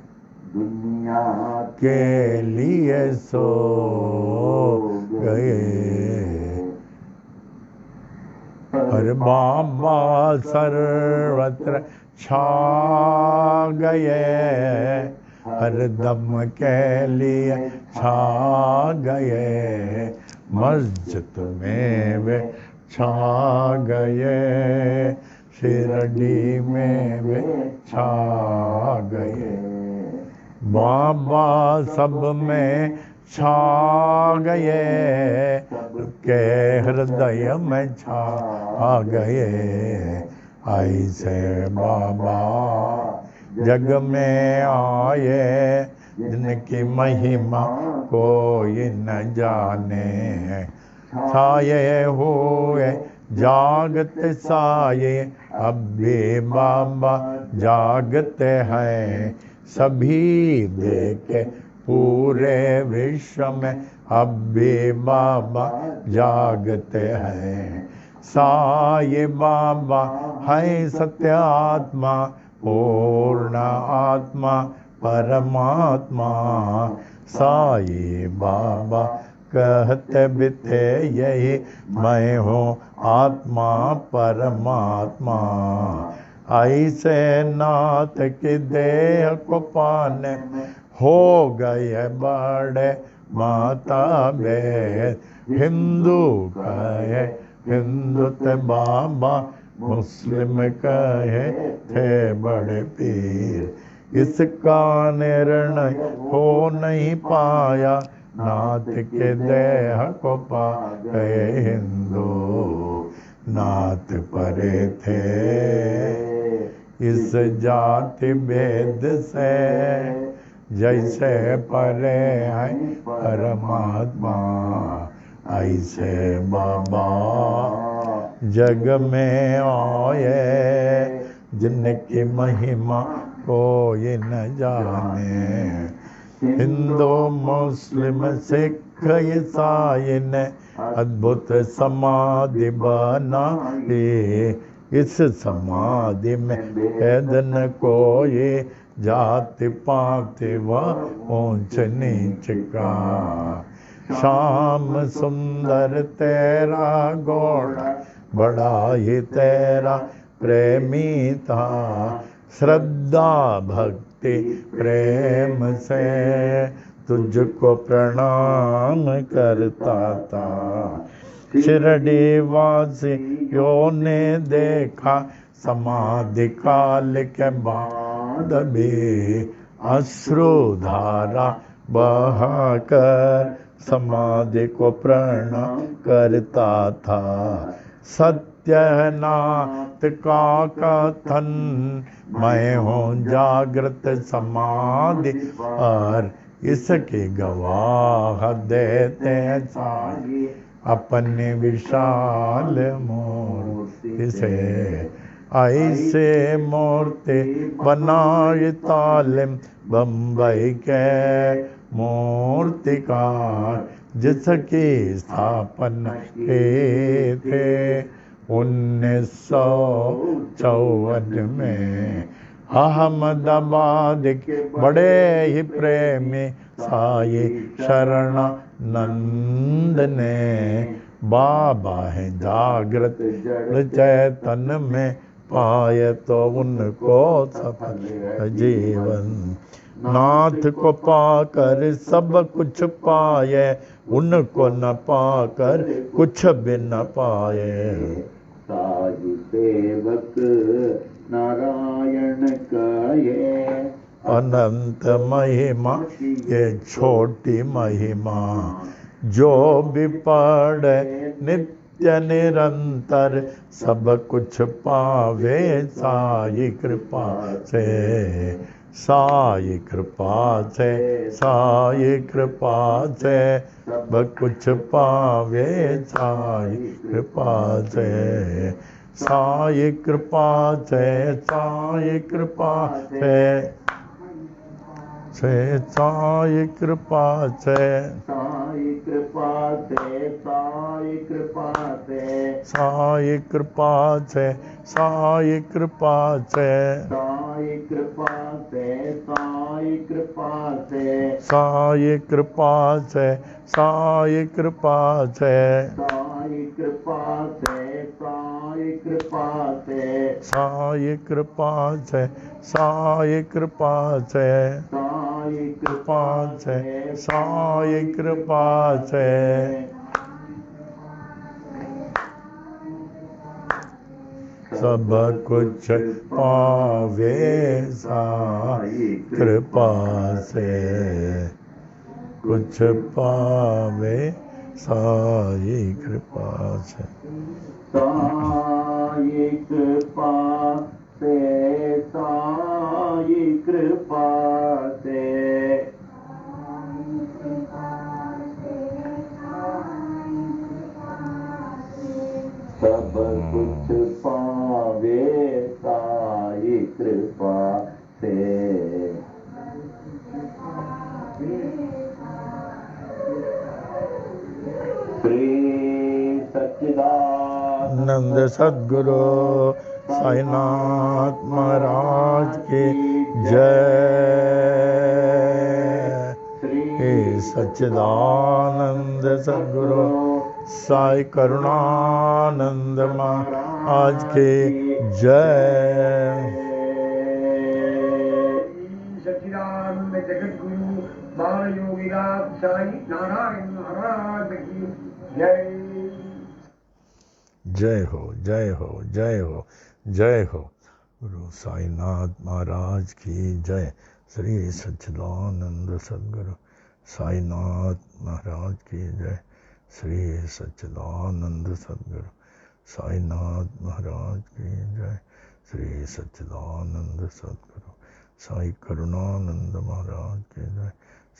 दुनिया के लिए सो गए। पर बाबा सर्वत्र छा गए, हर दम के लिए छा गए, मस्जिद में वे छा गए, शिरडी में वे छा गए। बाबा सब में छा गए, के हृदय में छा गए। ऐसे बाबा जग में आए, जिनकी महिमा कोई न जाने। छाए हुए जागते साये, अब भी बाबा जागते हैं। सभी देखे पूरे विश्व में, अब भी बाबा जागते हैं। साये बाबा है सत्य आत्मा, पूर्ण आत्मा परमात्मा। साये बाबा कहते भी थे यही, मैं हूँ आत्मा परमात्मा। ऐसे नाथ की देह को पाने हो गए बड़े माता भेद। हिंदू कहे हिंदू थे बाबा, मुस्लिम कहे थे बड़े पीर। इसका निर्णय हो नहीं पाया, नाथ के देह को पा गए हिंदू। नाथ परे थे इस जाति भेद से, जैसे परे है परमात्मा। ऐसे बाबा जग में आए, जिनकी महिमा कोई न जाने। हिंदू मुस्लिम सिख ईसाई ने अद्भुत समाधि बनाई। इस समाधि में भेद न कोई, जाति पाति व ऊंच नीच का। श्याम सुंदर तेरा घोड़ा, बड़ा ही तेरा प्रेमी था। श्रद्धा भक्ति प्रेम से तुझको प्रणाम करता था। शिरडी वासियों ने देखा, समाधि काल के बाद भी अश्रुधारा बहाकर समाधि को प्रणाम करता था। सत्यनाथ का कथन, मैं हूँ जागृत समाधि पर, इसके गवाह देते साई अपने विशाल मूर्ति से। ऐसे मूर्ति बनाए तालिम बम्बई के मूर्तिकार, जिसकी स्थापना किए थे 1954 में। अहमदाबाद के बड़े ही प्रेमी साई शरणानंद ने, बाबा है जागृत चैतन्य में, पाए तो उनको सफल जीवन। नाथ को पाकर सब कुछ पाए, उनको न पाकर कुछ भी न पाए। साधु सेवक नारायण कहे, अनंत महिमा ये छोटी महिमा। जो भी पढ़े नित्य नित्य निरंतर सब कुछ पावे साई कृपा से, साई कृपा से, साई कृपा से सब कुछ पावे साई कृपा से, साई कृपा से, साई कृपा से, साई कृपा से, साई कृपा से, साई कृपा से, साई कृपा से, साई कृपा से, साई कृपा से, साई कृपा से, साई कृपा से, साई कृपा से, साई कृपा से, साई कृपा से, साई कृपा से, साई कृपा से, साई कृपा से, साई कृपा से, सब कुछ पावे साई कृपा से, कुछ पावे साई कृपा से, साई कृपा से, साई कृपा से, सब कुछ पावे साई कृपा से। श्री सच्चिदानंद नंद सद्गुरु साईनाथ महाराज की जय। हे सच्चिदानंद सद्गुरु साई करुणानंद महाराज की जय। सच्चिदानंद जगत गुरु बाल योगी राम साई नारायण महाराज की जय। जय हो, जय हो, जय हो, जय हो। गुरु साईनाथ महाराज की जय। श्री सच्चिदानंद सद्गुरु साईनाथ महाराज की जय। श्री सच्चिदानंद सद्गुरु साईनाथ महाराज की जय। श्री सच्चिदानंद सद्गुरु साई करुणानंद महाराज की जय।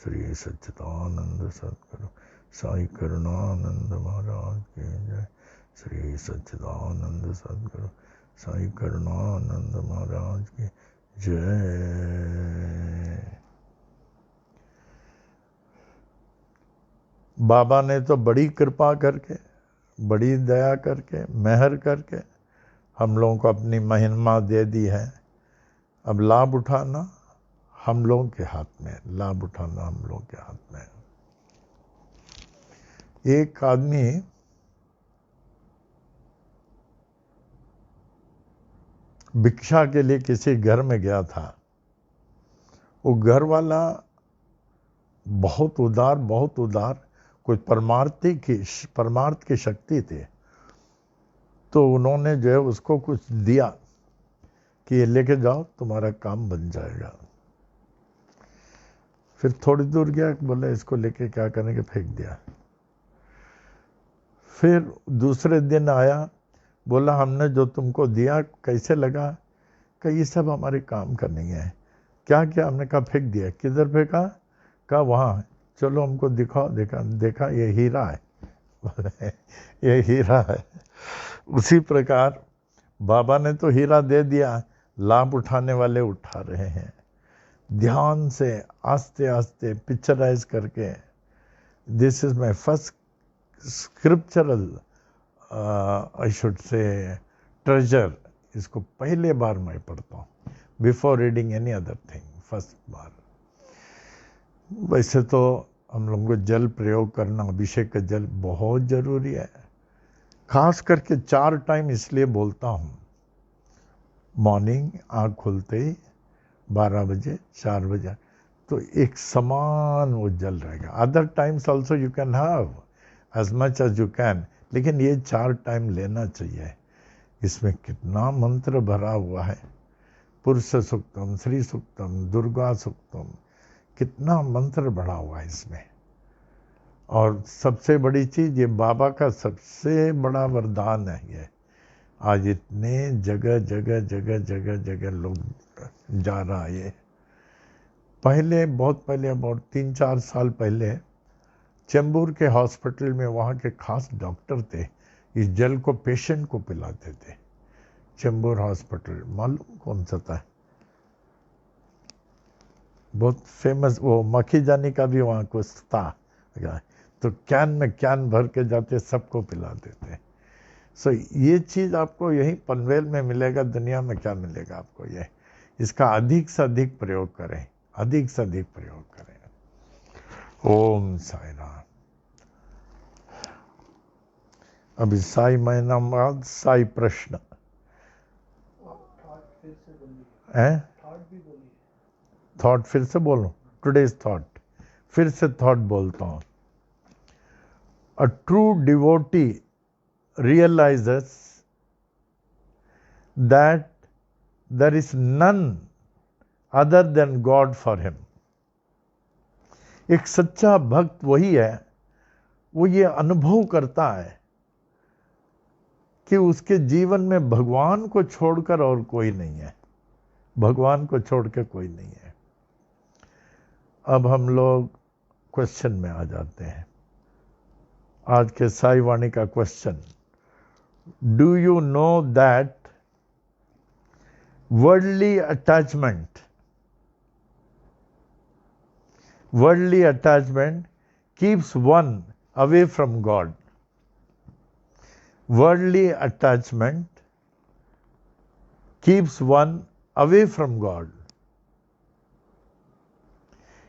श्री सच्चिदानंद सद्गुरु साई करुणानंद महाराज की जय। श्री सच्चिदानंद सद्गुरु साई करुणानंद महाराज की जय। बाबा ने तो बड़ी कृपा करके, बड़ी दया करके, मेहर करके हम लोगों को अपनी महिमा दे दी है। अब लाभ उठाना हम लोगों के हाथ में, लाभ उठाना हम लोगों के हाथ में। एक आदमी भिक्षा के लिए किसी घर में गया था। वो घर वाला बहुत उदार, कोई परमार्थ की शक्ति थी। तो उन्होंने जो है उसको कुछ दिया कि ये लेके जाओ, तुम्हारा काम बन जाएगा। फिर थोड़ी दूर गया, बोला इसको लेके क्या करेंगे, फेंक दिया। फिर दूसरे दिन आया, बोला हमने जो तुमको दिया कैसे लगा? कि ये सब हमारे काम का नहीं है। क्या क्या? हमने कहा फेंक दिया। किधर फेंका? कहा वहाँ। चलो हमको दिखाओ। देखा ये हीरा है। ये हीरा है। उसी प्रकार बाबा ने तो हीरा दे दिया, लाभ उठाने वाले उठा रहे हैं। ध्यान से आस्ते आस्ते पिक्चराइज करके, this is my first scriptural I should say treasure. इसको पहले बार मैं पढ़ता हूँ, before reading any other thing, first बार। वैसे तो हम लोगों को जल प्रयोग करना, अभिषेक का जल बहुत जरूरी है। खास करके 4 टाइम इसलिए बोलता हूँ। मॉर्निंग आँख खुलते ही 12 बजे, 4 बजे, तो एक समान वो जल रहेगा। Other times also you can have as much as you can, लेकिन ये 4 टाइम लेना चाहिए। इसमें कितना मंत्र भरा हुआ है। पुरुष सूक्तम, श्री सूक्तम, दुर्गा सूक्तम, कितना मंत्र भरा हुआ है इसमें। और सबसे बड़ी चीज़, ये बाबा का सबसे बड़ा वरदान है ये। आज इतने जगह जगह जगह जगह जगह लोग जा रहा है ये। पहले, बहुत पहले, अबाउट 3-4 साल पहले चेंबूर के हॉस्पिटल में वहाँ के खास डॉक्टर थे, इस जल को पेशेंट को पिलाते थे। चेंबूर हॉस्पिटल, मालूम कौन सा था, बहुत फेमस, वो मक्खी जानी का भी वहाँ कुछ था। तो कैन में कैन भर के जाते, सबको पिला देते। सो ये चीज़ आपको यही पनवेल में मिलेगा, दुनिया में क्या मिलेगा आपको ये। इसका अधिक से अधिक प्रयोग करें, अधिक से अधिक प्रयोग करें। ओम साई राम। अभी साई महीना बाद साई प्रश्न है। थॉट फिर से बोलूं, टुडेज थॉट, फिर से थॉट बोलता हूं। A true devotee realizes that there is none other than God for him. एक सच्चा भक्त वही है, वो ये अनुभव करता है कि उसके जीवन में भगवान को छोड़कर और कोई नहीं है, भगवान को छोड़ के कोई नहीं है। अब हम लोग क्वेश्चन में आ जाते हैं। आज के साई वाणी का question, do you know that worldly attachment keeps one away from God? Worldly attachment keeps one away from God.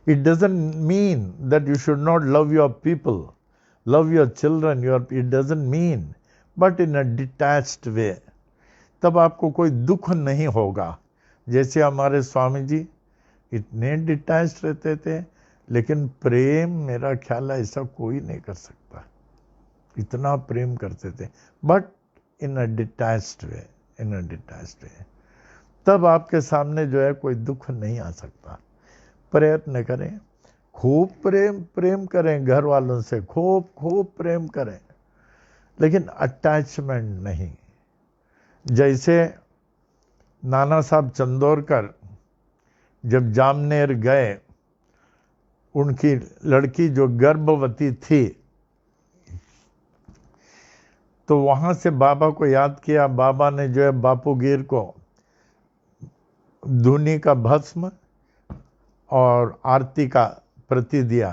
It doesn't mean that you should not love your people, love your children, it doesn't mean, but in a detached way. तब आपको कोई दुख नहीं होगा। जैसे हमारे स्वामी जी इतने डिटैच्ड रहते थे, लेकिन प्रेम, मेरा ख्याल है ऐसा कोई नहीं कर सकता, इतना प्रेम करते थे, but in a detached way, in a detached way. तब आपके सामने जो है कोई दुख नहीं आ सकता। प्रयत्न करें, खूब प्रेम करें, घर वालों से खूब प्रेम करें, लेकिन अटैचमेंट नहीं। जैसे नाना साहब चंदोरकर जब जामनेर गए, उनकी लड़की जो गर्भवती थी, तो वहां से बाबा को याद किया। बाबा ने जो है बापूगीर को धूनी का भस्म और आरती का प्रति दिया।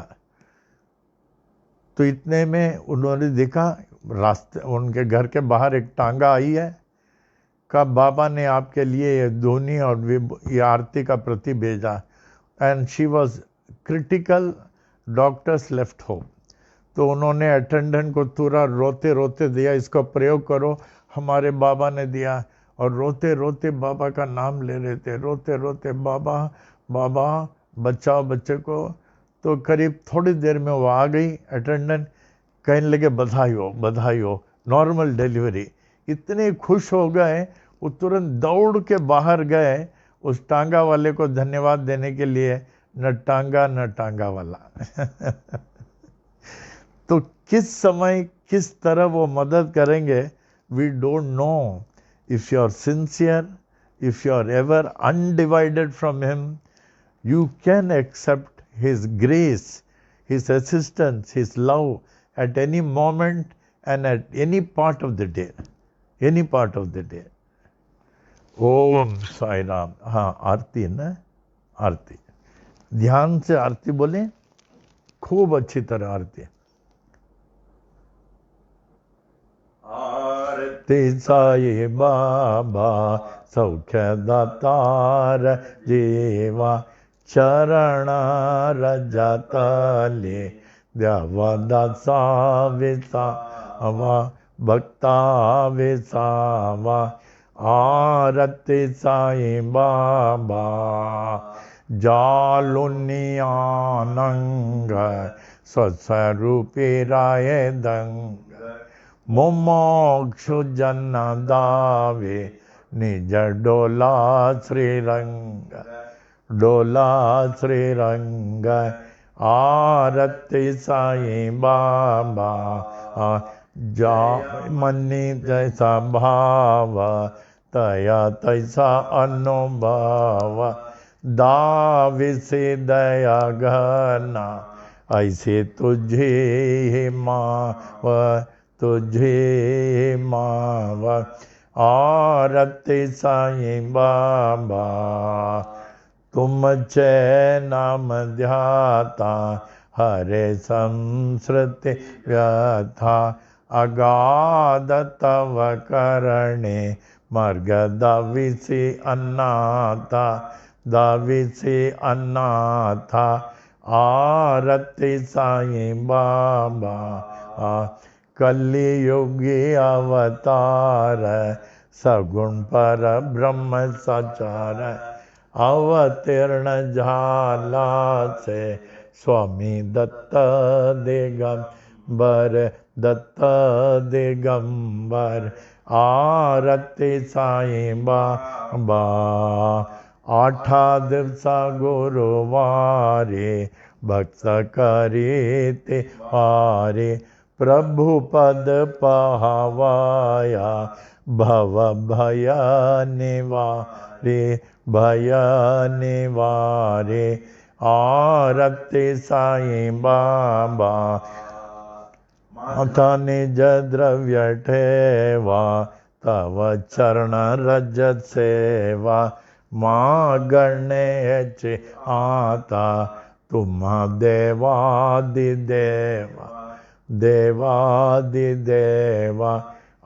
तो इतने में उन्होंने देखा रास्ते, उनके घर के बाहर एक टांगा आई है, का बाबा ने आपके लिए ये धोनी और ये आरती का प्रति भेजा। And she was critical, doctors left home. तो उन्होंने अटेंडेंट को तुरंत रोते रोते दिया, इसको प्रयोग करो, हमारे बाबा ने दिया। और रोते रोते बाबा का नाम ले रहे थे, रोते रोते बाबा बाबा बचाओ बच्चे को। तो करीब थोड़ी देर में वो आ गई अटेंडेंट, कहने लगे बधाई हो, नॉर्मल डिलीवरी। इतने खुश हो गए, वो तुरंत दौड़ के बाहर गए उस टांगा वाले को धन्यवाद देने के लिए, न टांगा वाला। तो किस समय किस तरह वो मदद करेंगे, we don't know. If you are sincere, if you are ever undivided from him, you can accept his grace, his assistance, his love at any moment and at any part of the day, any part of the day. ओम साई राम। हाँ, आरती है ना, आरती ध्यान से आरती बोले, खूब अच्छी तरह आरती। आरती साई बाबा सौख्य दातार जीवा, चरण रजतले द्यावदासा विसावा, भक्ता विसावा। आरती साई बाबा जालुनियानंग, स्वस्वरूपी राय दंग, मुमोक्षु जन दावे, निज डोला श्रीरंग, डोला श्रीरंग। आरती साईं बाबा जा मनी जैसा भाव तया तैसा अनुभव दाविसे दया घना ऐसे तुझे माव तुझे माव आरती साईं बाबा तुम चे नाम ध्याता हरे संस्कृति व्यथा अगाध तव करणे मर्ग दाविसी अन्नाथा दाविसी अन्नाथा आरती साईं बाबा कलियुगी अवतार सगुण पर ब्रह्म सचार अवतीर्ण झाला से स्वामी दत्त दिगंबर दत्त दिगंबर आरती साईं बाबा आठा दिवसा गुरुवारे भक्त करीते हारे प्रभु पद पहावाया भव भय निवारे भय निवारे आरती साईं बाबा माता निज द्रव्य ठेवा तव चरण रज सेवा माँ गणेश आता तुम देवादिदेवा देवादिदेवा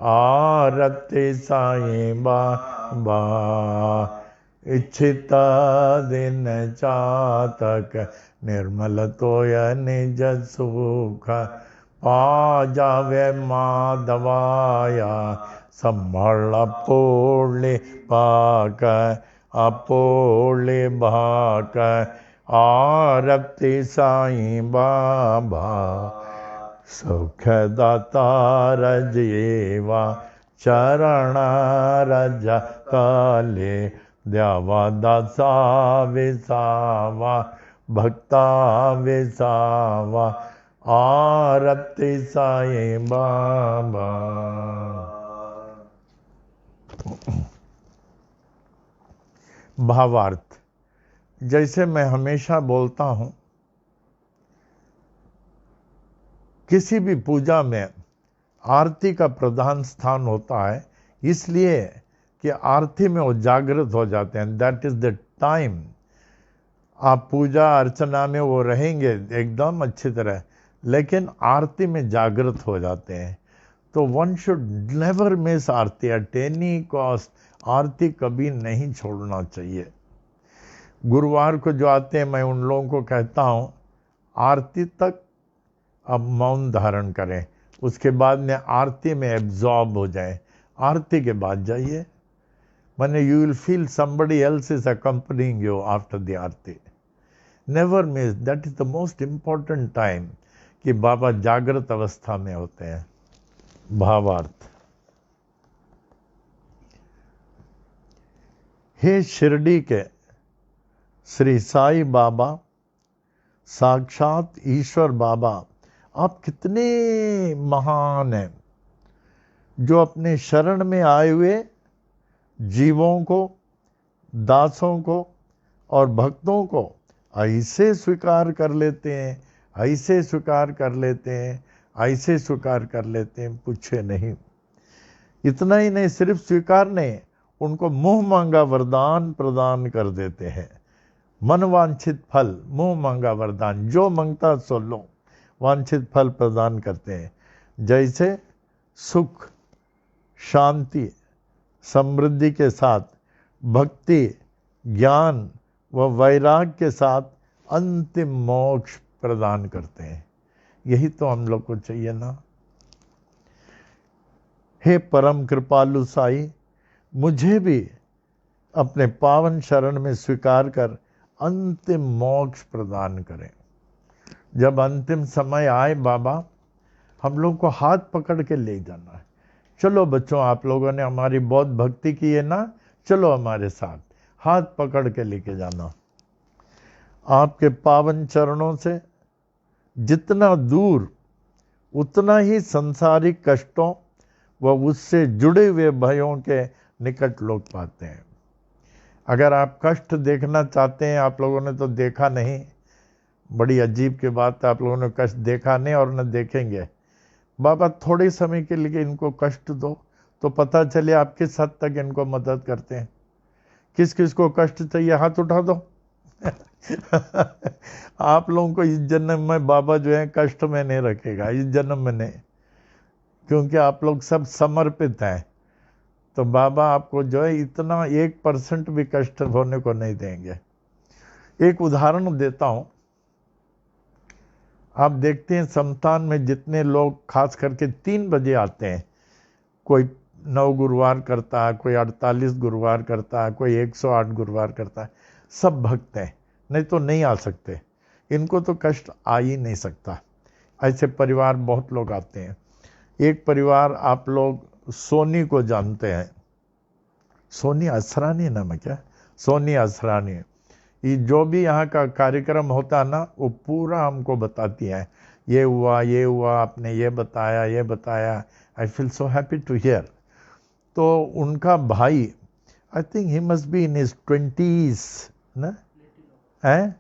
आरती साईं बाबा इच्छिता दिन चातक निर्मल तोय निज सुख पा जावे माधवाया संभल पोले पाक अपोले भाक आरती साईं बाबा सुख दातार जीवा चरण रज काले द्यावा दासा विसावा भक्ता विसावा आरती साईं बाबा। भावार्थ, जैसे मैं हमेशा बोलता हूँ, किसी भी पूजा में आरती का प्रधान स्थान होता है, इसलिए कि आरती में वो जागृत हो जाते हैं। That is the time. आप पूजा अर्चना में वो रहेंगे एकदम अच्छी तरह, लेकिन आरती में जागृत हो जाते हैं। तो one should never miss aarti at any cost. आरती कभी नहीं छोड़ना चाहिए। गुरुवार को जो आते हैं, मैं उन लोगों को कहता हूँ आरती तक अब मौन धारण करें, उसके बाद में आरती में एब्जॉर्ब हो जाएं। आरती के बाद जाइए, माने you will feel somebody else is accompanying you after the Aarti. Never miss, that is the most important time कि बाबा जागृत अवस्था में होते हैं। भावार्थ, हे शिरडी के श्री साईं बाबा, साक्षात ईश्वर बाबा, आप कितने महान हैं, जो अपने शरण में आए हुए जीवों को, दासों को और भक्तों को ऐसे स्वीकार कर लेते हैं, ऐसे स्वीकार कर लेते हैं, ऐसे स्वीकार कर लेते हैं, पूछे नहीं। इतना ही नहीं, सिर्फ स्वीकार नहीं, उनको मुंह मांगा वरदान प्रदान कर देते हैं। मन वांछित फल, मुंह मांगा वरदान, जो मांगता सो लो, वांछित फल प्रदान करते हैं। जैसे सुख, शांति, समृद्धि के साथ भक्ति, ज्ञान व वैराग के साथ अंतिम मोक्ष प्रदान करते हैं। यही तो हम लोग को चाहिए ना। हे परम कृपालु साई, मुझे भी अपने पावन शरण में स्वीकार कर अंतिम मोक्ष प्रदान करें। जब अंतिम समय आए बाबा, हम लोग को हाथ पकड़ के ले जाना है। चलो बच्चों, आप लोगों ने हमारी बहुत भक्ति की है ना, चलो हमारे साथ, हाथ पकड़ के लेके जाना। आपके पावन चरणों से जितना दूर उतना ही संसारिक कष्टों व उससे जुड़े हुए भयों के निकट लोग पाते हैं। अगर आप कष्ट देखना चाहते हैं, आप लोगों ने तो देखा नहीं, बड़ी अजीब की बात है, आप लोगों ने कष्ट देखा नहीं और न देखेंगे। बाबा थोड़े समय के लिए इनको कष्ट दो तो पता चले आप किस हद तक इनको मदद करते हैं। किस किस को कष्ट चाहिए हाथ उठा दो। आप लोगों को इस जन्म में बाबा जो है कष्ट में नहीं रखेगा, इस जन्म में नहीं, क्योंकि आप लोग सब समर्पित हैं। तो बाबा आपको जो है इतना 1% भी कष्ट होने को नहीं देंगे। एक उदाहरण देता हूं, आप देखते हैं समतान में जितने लोग खास करके 3 बजे आते हैं, कोई 9 गुरुवार करता है, कोई 48 गुरुवार करता है, कोई 108 गुरुवार करता है, सब भक्त हैं, नहीं तो नहीं आ सकते। इनको तो कष्ट आ ही नहीं सकता। ऐसे परिवार बहुत लोग आते हैं। एक परिवार आप लोग सोनी को जानते हैं, सोनी असरानी नाम है क्या, सोनी असरानी। ये जो भी यहाँ का कार्यक्रम होता है ना, वो पूरा हमको बताती है, ये हुआ, आपने ये बताया। I feel so happy to hear. तो उनका भाई, I think he must be in his 20s ना, है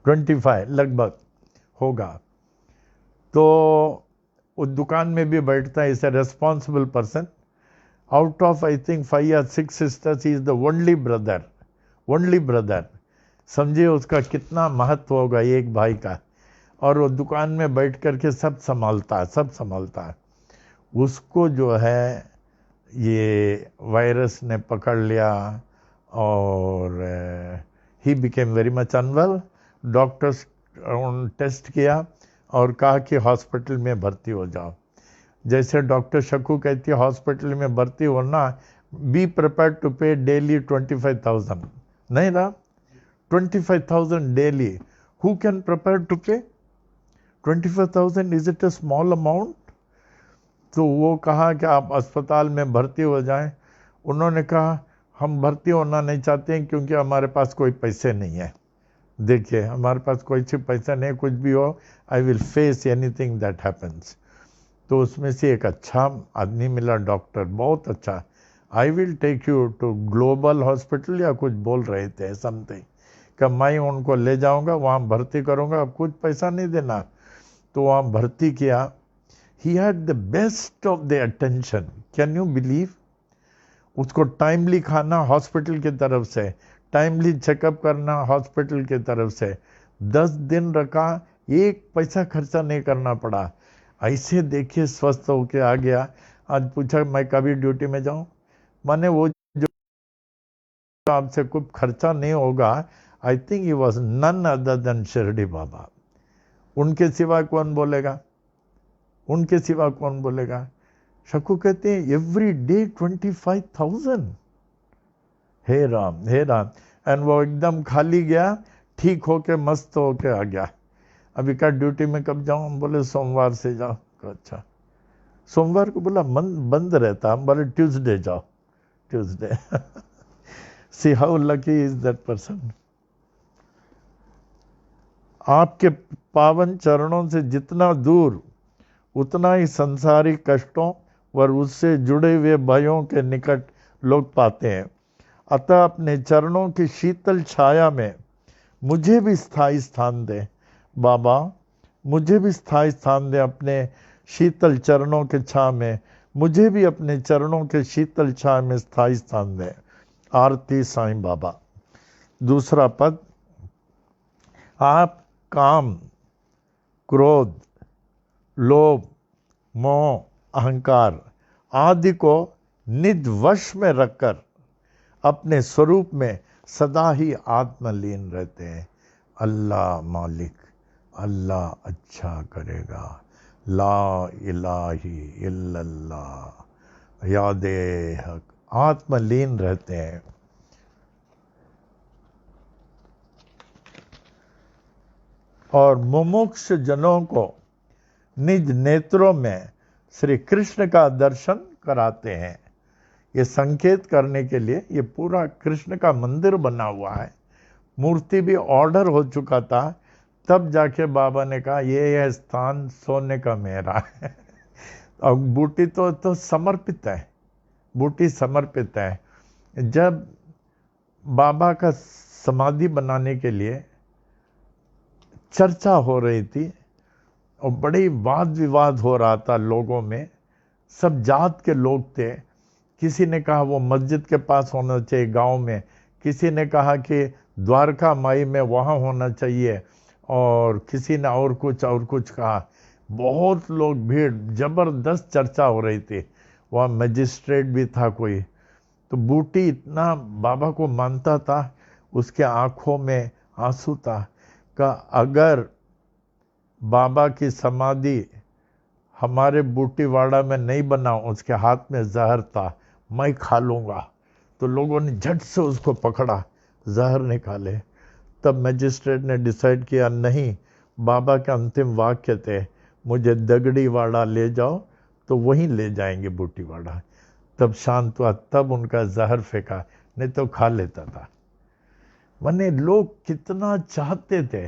25 लगभग होगा। तो उस दुकान में भी बैठता है, is a responsible person. Out of I think 5 या 6 sisters, he is the only brother. समझिए उसका कितना महत्व होगा एक भाई का। और वो दुकान में बैठ करके सब संभालता है। उसको जो है ये वायरस ने पकड़ लिया और he became very much unwell. Doctors test किया और कहा कि हॉस्पिटल में भर्ती हो जाओ। जैसे डॉक्टर शकू कहती है हॉस्पिटल में भर्ती होना, be prepared to pay daily 25,000, नहीं रहा 25,000 डेली। Who can prepare to pay 25,000? Is it a small amount? तो वो कहा कि आप अस्पताल में भर्ती हो जाएं। उन्होंने कहा हम भर्ती होना नहीं चाहते हैं क्योंकि हमारे पास कोई पैसे नहीं है। देखिए हमारे पास कोई सी पैसा नहीं, कुछ भी हो, I will face anything that happens. तो उसमें से एक अच्छा आदमी मिला, डॉक्टर, बहुत अच्छा। I will take you to global hospital या कुछ बोल रहे थे समथिंग, कि मैं उनको ले जाऊंगा, वहाँ भर्ती करूंगा, अब कुछ पैसा नहीं देना। तो वहाँ भर्ती किया। He had the best of the attention, can you believe. उसको टाइमली खाना हॉस्पिटल की तरफ से, टाइमली चेकअप करना हॉस्पिटल की तरफ से। 10 दिन रखा, 1 पैसा खर्चा नहीं करना पड़ा। ऐसे देखिए स्वस्थ होके आ गया। आज पूछा मैं कभी ड्यूटी में जाऊं, माने वो जो आपसे कुछ खर्चा नहीं होगा। I think he was none other than Shirdi Baba. उनके सिवा कौन बोलेगा? शकू कहते हैं एवरी डे 25,000। हे राम। एंड वो एकदम खाली गया, ठीक होके मस्त होके आ गया। अभी का ड्यूटी में कब जाऊं? हम बोले सोमवार से जाओ। अच्छा, सोमवार को बोला बंद रहता। हम बोले ट्यूसडे जाओ, Tuesday. See how lucky is that person. आपके पावन चरणों से जितना दूर उतना ही संसारिक कष्टों व उससे जुड़े हुए भयों के निकट लोग पाते हैं। अतः अपने चरणों की शीतल छाया में मुझे भी स्थायी स्थान दे बाबा, मुझे भी स्थायी स्थान दे अपने शीतल चरणों के छाया में, मुझे भी अपने चरणों के शीतल छाया में स्थायी स्थान दे। आरती साईं बाबा। दूसरा पद, आप काम, क्रोध, लोभ, मोह, अहंकार आदि को निज वश में रखकर अपने स्वरूप में सदा ही आत्मलीन रहते हैं। अल्लाह मालिक, अल्लाह अच्छा करेगा, ला इलाही इल्लल्लाह, यादे हक, आत्मलीन रहते हैं। और मुमुक्ष जनों को निज नेत्रों में श्री कृष्ण का दर्शन कराते हैं। ये संकेत करने के लिए ये पूरा कृष्ण का मंदिर बना हुआ है। मूर्ति भी ऑर्डर हो चुका था तब जाके बाबा ने कहा ये स्थान सोने का मेरा है। और बूटी तो समर्पित है, बूटी समर्पित है। जब बाबा का समाधि बनाने के लिए चर्चा हो रही थी और बड़ी वाद विवाद हो रहा था लोगों में, सब जात के लोग थे। किसी ने कहा वो मस्जिद के पास होना चाहिए गांव में, किसी ने कहा कि द्वारका माई में वहाँ होना चाहिए, और किसी ने और कुछ कहा। बहुत लोग, भीड़, जबरदस्त चर्चा हो रही थी। वहाँ मजिस्ट्रेट भी था कोई। तो बूटी इतना बाबा को मानता था, उसके आंखों में आंसू था कि अगर बाबा की समाधि हमारे बूटीवाड़ा में नहीं बना, उसके हाथ में जहर था, मैं खा लूँगा। तो लोगों ने झट से उसको पकड़ा, जहर निकाले। तब मजिस्ट्रेट ने डिसाइड किया, नहीं, बाबा के अंतिम वाक्य थे, मुझे दगड़ीवाड़ा ले जाओ, तो वहीं ले जाएंगे बूटीवाड़ा। तब शांत हुआ, तब उनका जहर फेंका, नहीं तो खा लेता था। माने लोग कितना चाहते थे,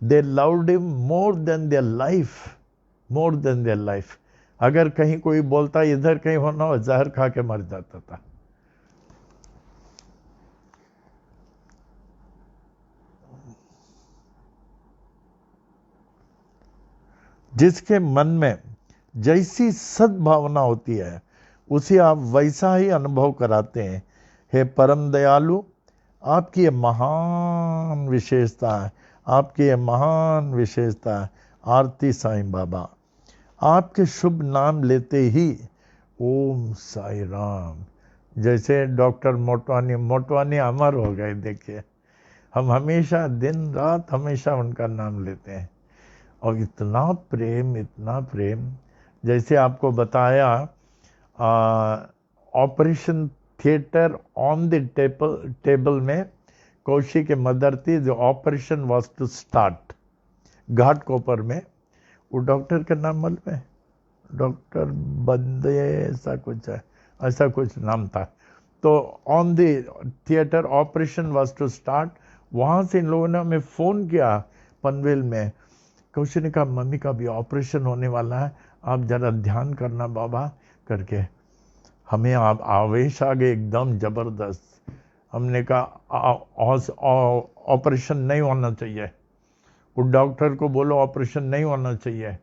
they loved him more than their life, more than their life. अगर कहीं कोई बोलता इधर कहीं होना हो, जहर खा के मर जाता था। जिसके मन में जैसी सद्भावना होती है, उसे आप वैसा ही अनुभव कराते हैं। हे परम दयालु, आपकी ये महान विशेषता है, आपकी ये महान विशेषता है। आरती साईं बाबा। आपके शुभ नाम लेते ही ओम साई राम। जैसे डॉक्टर मोटवानी अमर हो गए। देखिए, हम हमेशा दिन रात हमेशा उनका नाम लेते हैं, और इतना प्रेम, इतना प्रेम। जैसे आपको बताया, operation theatre on the table में कौशी के मदर थी, जो operation was to start Ghatkopar में। वो डॉक्टर का नाम मालूम है? डॉक्टर बंदे ऐसा कुछ नाम था। तो on the theatre operation was to start. वहाँ से इन लोगों ने हमें फ़ोन किया पनवेल में। कौशी ने कहा, मम्मी का भी ऑपरेशन होने वाला है, आप जरा ध्यान करना बाबा करके। हमें आप आवेश आ गए एकदम ज़बरदस्त। हमने कहा ऑपरेशन नहीं होना चाहिए, वो डॉक्टर को बोलो ऑपरेशन नहीं होना चाहिए।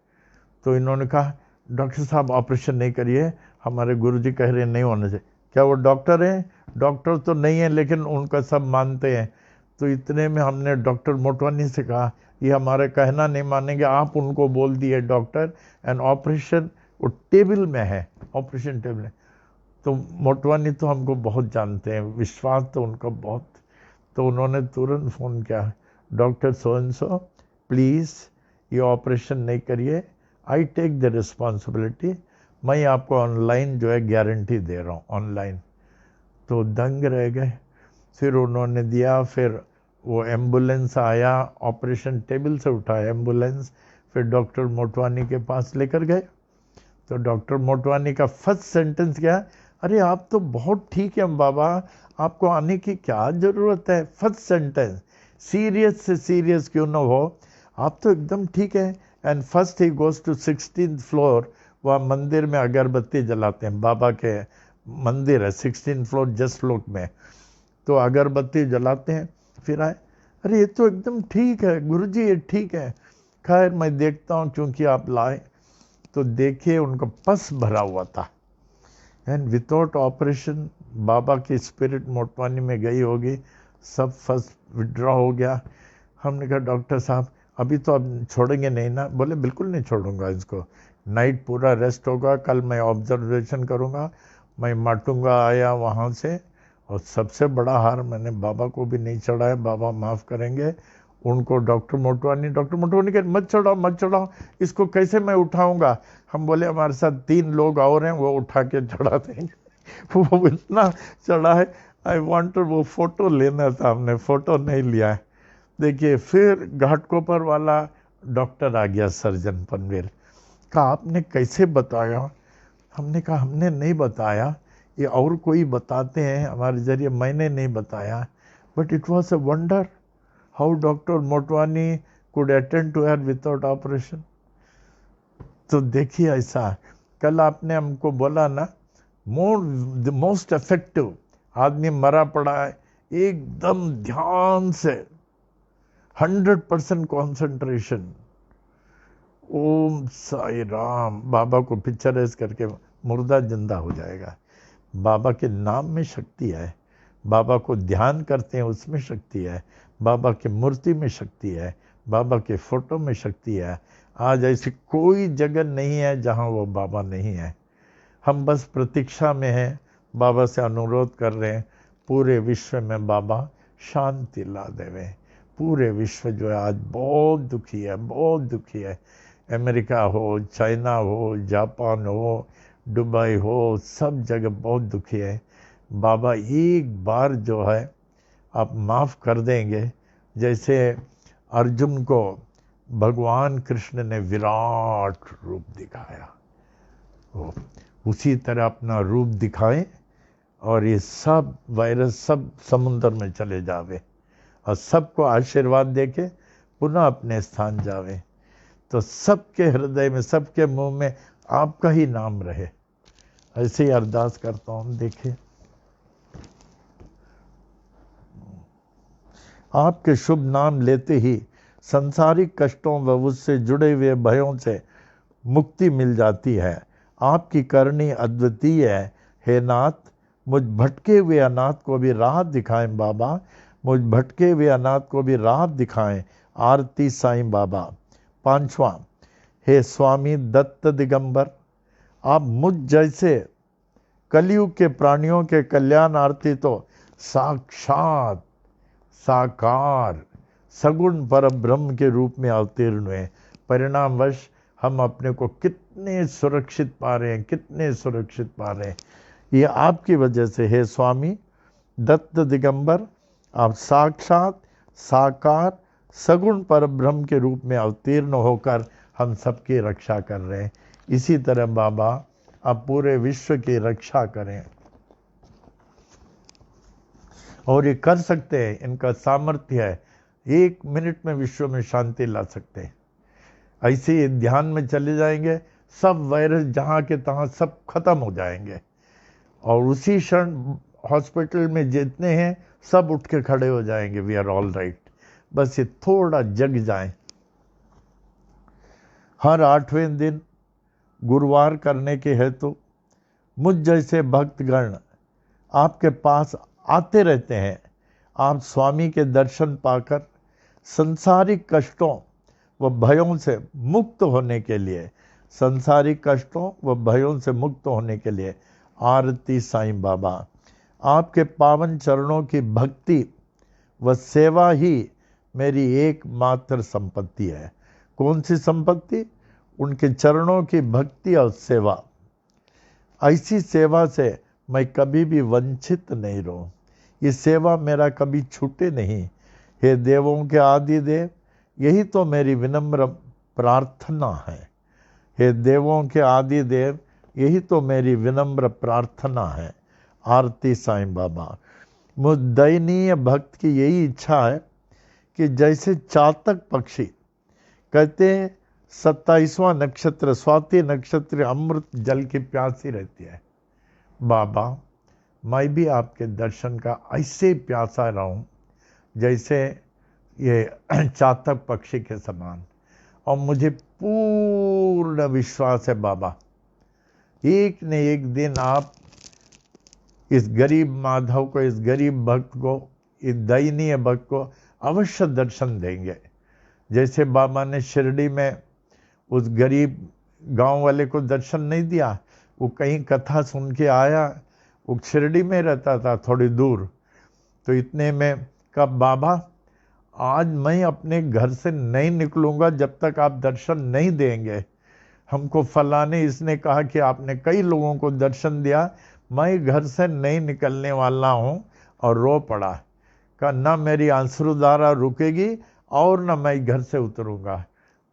तो इन्होंने कहा, डॉक्टर साहब ऑपरेशन नहीं करिए, हमारे गुरुजी कह रहे हैं नहीं होना चाहिए। क्या वो डॉक्टर हैं? डॉक्टर तो नहीं है, लेकिन उनका सब मानते हैं। तो इतने में हमने डॉक्टर मोटवानी से कहा, ये हमारे कहना नहीं मानेंगे, आप उनको बोल दिए डॉक्टर, एंड ऑपरेशन वो टेबल में है, ऑपरेशन टेबल में। तो मोटवानी तो हमको बहुत जानते हैं, विश्वास तो उनका बहुत। तो उन्होंने तुरंत फ़ोन किया, doctor so and so, please ये ऑपरेशन नहीं करिए, आई टेक द रिस्पॉन्सिबिलिटी, मैं आपको ऑनलाइन जो है गारंटी दे रहा हूँ, ऑनलाइन। तो दंग रह गए। फिर उन्होंने दिया, फिर वो एम्बुलेंस आया, ऑपरेशन टेबल से उठाया एम्बुलेंस, फिर डॉक्टर मोटवानी के पास लेकर गए। तो डॉक्टर मोटवानी का फर्स्ट सेंटेंस क्या? अरे आप तो बहुत ठीक हैं बाबा, आपको आने की क्या ज़रूरत है। फर्स्ट सेंटेंस, सीरियस से सीरियस क्यों ना हो, आप तो एकदम ठीक है। And first he goes to 16th floor, वहाँ मंदिर में अगरबत्ती जलाते हैं, बाबा के मंदिर है 16th फ्लोर जस्ट फ्लोर में। तो अगरबत्ती जलाते हैं, फिर आए, अरे ये तो एकदम ठीक है गुरुजी, ये ठीक है। खैर मैं देखता हूँ, क्योंकि आप लाए। तो देखिए उनका पस भरा हुआ था, एंड विदाउट ऑपरेशन बाबा की स्पिरिट मोटवानी में गई होगी, सब फर्स्ट विड्रॉ हो गया। हमने कहा, डॉक्टर साहब अभी तो आप छोड़ेंगे नहीं ना? बोले बिल्कुल नहीं छोड़ूंगा इसको, नाइट पूरा रेस्ट होगा, कल मैं ऑब्जर्वेशन करूँगा। मैं माटुंगा आया वहाँ से, और सबसे बड़ा हार मैंने बाबा को भी नहीं चढ़ाया, बाबा माफ़ करेंगे। उनको डॉक्टर मोटवानी कहे, मत चढ़ाओ, इसको कैसे मैं उठाऊंगा? हम बोले हमारे साथ 3 लोग और हैं, वो उठा के चढ़ा देंगे। वो इतना चढ़ा है, आई वांट वो फोटो लेना था, हमने फोटो नहीं लिया है। देखिए, फिर घाटकोपर वाला डॉक्टर आ गया, सर्जन पनवेल। कहा, आपने कैसे बताया? हमने कहा, हमने नहीं बताया, ये और कोई बताते हैं हमारे जरिए, मैंने नहीं बताया। But it was a wonder how doctor Motwani could attend to her without operation. तो देखिए ऐसा, कल आपने हमको बोला ना, द मोस्ट इफेक्टिव, आदमी मरा पड़ा है, एकदम ध्यान से 100% कॉन्सेंट्रेशन, ओम साई राम, बाबा को पिक्चराइज करके मुर्दा जिंदा हो जाएगा। बाबा के नाम में शक्ति है, बाबा को ध्यान करते हैं उसमें शक्ति है, बाबा की मूर्ति में शक्ति है, बाबा के फोटो में शक्ति है। आज ऐसी कोई जगह नहीं है जहां वो बाबा नहीं है। हम बस प्रतीक्षा में हैं, बाबा से अनुरोध कर रहे हैं पूरे विश्व में बाबा शांति ला देवे। पूरे विश्व जो है आज बहुत दुखी है, बहुत दुखी है। अमेरिका हो, चाइना हो, जापान हो, दुबई हो, सब जगह बहुत दुखी है। बाबा एक बार जो है आप माफ़ कर देंगे, जैसे अर्जुन को भगवान कृष्ण ने विराट रूप दिखाया, उसी तरह अपना रूप दिखाएं और ये सब वायरस सब समुद्र में चले जावे और सबको आशीर्वाद देके पुनः अपने स्थान जावे। तो सबके हृदय में, सबके मुंह में आपका ही नाम रहे, ऐसे ही अरदास करता हूं। देखिए, आपके शुभ नाम लेते ही संसारिक कष्टों व उससे जुड़े हुए भयों से मुक्ति मिल जाती है। आपकी करनी अद्वितीय है। हे नाथ, मुझ भटके हुए अनाथ को भी राह दिखाएं बाबा, मुझ भटके हुए अनाथ को भी राह दिखाएं। आरती साईं बाबा। 5वां, हे स्वामी दत्त दिगंबर, आप मुझ जैसे कलयुग के प्राणियों के कल्याणार्थी तो साक्षात साकार सगुण पर ब्रह्म के रूप में अवतीर्ण हुए। परिणामवश हम अपने को कितने सुरक्षित पा रहे हैं, कितने सुरक्षित पा रहे हैं, ये आपकी वजह से। हे स्वामी दत्त दिगंबर, आप साक्षात साकार सगुण पर ब्रह्म के रूप में अवतीर्ण होकर हम सबकी रक्षा कर रहे हैं। इसी तरह बाबा आप पूरे विश्व की रक्षा करें, और ये कर सकते हैं, इनका सामर्थ्य है। 1 मिनट में विश्व में शांति ला सकते हैं। ऐसे ही ध्यान में चले जाएंगे, सब वायरस जहाँ के तहाँ सब खत्म हो जाएंगे, और उसी क्षण हॉस्पिटल में जितने हैं सब उठ के खड़े हो जाएंगे। We are all right. बस ये थोड़ा जग जाएं। हर 8वें दिन गुरुवार करने के हेतु मुझ जैसे भक्तगण आपके पास आते रहते हैं। आप स्वामी के दर्शन पाकर संसारिक कष्टों व भयों से मुक्त होने के लिए, संसारिक कष्टों व भयों से मुक्त होने के लिए आरती साईं बाबा। आपके पावन चरणों की भक्ति व सेवा ही मेरी एकमात्र संपत्ति है। कौन सी संपत्ति? उनके चरणों की भक्ति और सेवा। ऐसी सेवा से मैं कभी भी वंचित नहीं रहूं, ये सेवा मेरा कभी छूटे नहीं। हे देवों के आदि देव, यही तो मेरी विनम्र प्रार्थना है। हे देवों के आदि देव, यही तो मेरी विनम्र प्रार्थना है। आरती साईं बाबा। मुझ दयनीय भक्त की यही इच्छा है कि जैसे चातक पक्षी कहते हैं 27वां नक्षत्र स्वाति नक्षत्र अमृत जल की प्यासी रहती है, बाबा मैं भी आपके दर्शन का ऐसे प्यासा रहूं जैसे ये चातक पक्षी के समान। और मुझे पूर्ण विश्वास है बाबा, एक न एक दिन आप इस गरीब माधव को, इस गरीब भक्त को, इस दयनीय भक्त को अवश्य दर्शन देंगे। जैसे बाबा ने शिरडी में उस गरीब गांव वाले को दर्शन नहीं दिया, वो कहीं कथा सुन के आया, वो शिरडी में रहता था थोड़ी दूर, तो इतने में कहा बाबा आज मैं अपने घर से नहीं निकलूंगा जब तक आप दर्शन नहीं देंगे। हमको फलाने इसने कहा कि आपने कई लोगों को दर्शन दिया, मैं घर से नहीं निकलने वाला हूं, और रो पड़ा। कहा ना मेरी आंसुधारा रुकेगी और ना मैं घर से उतरूंगा।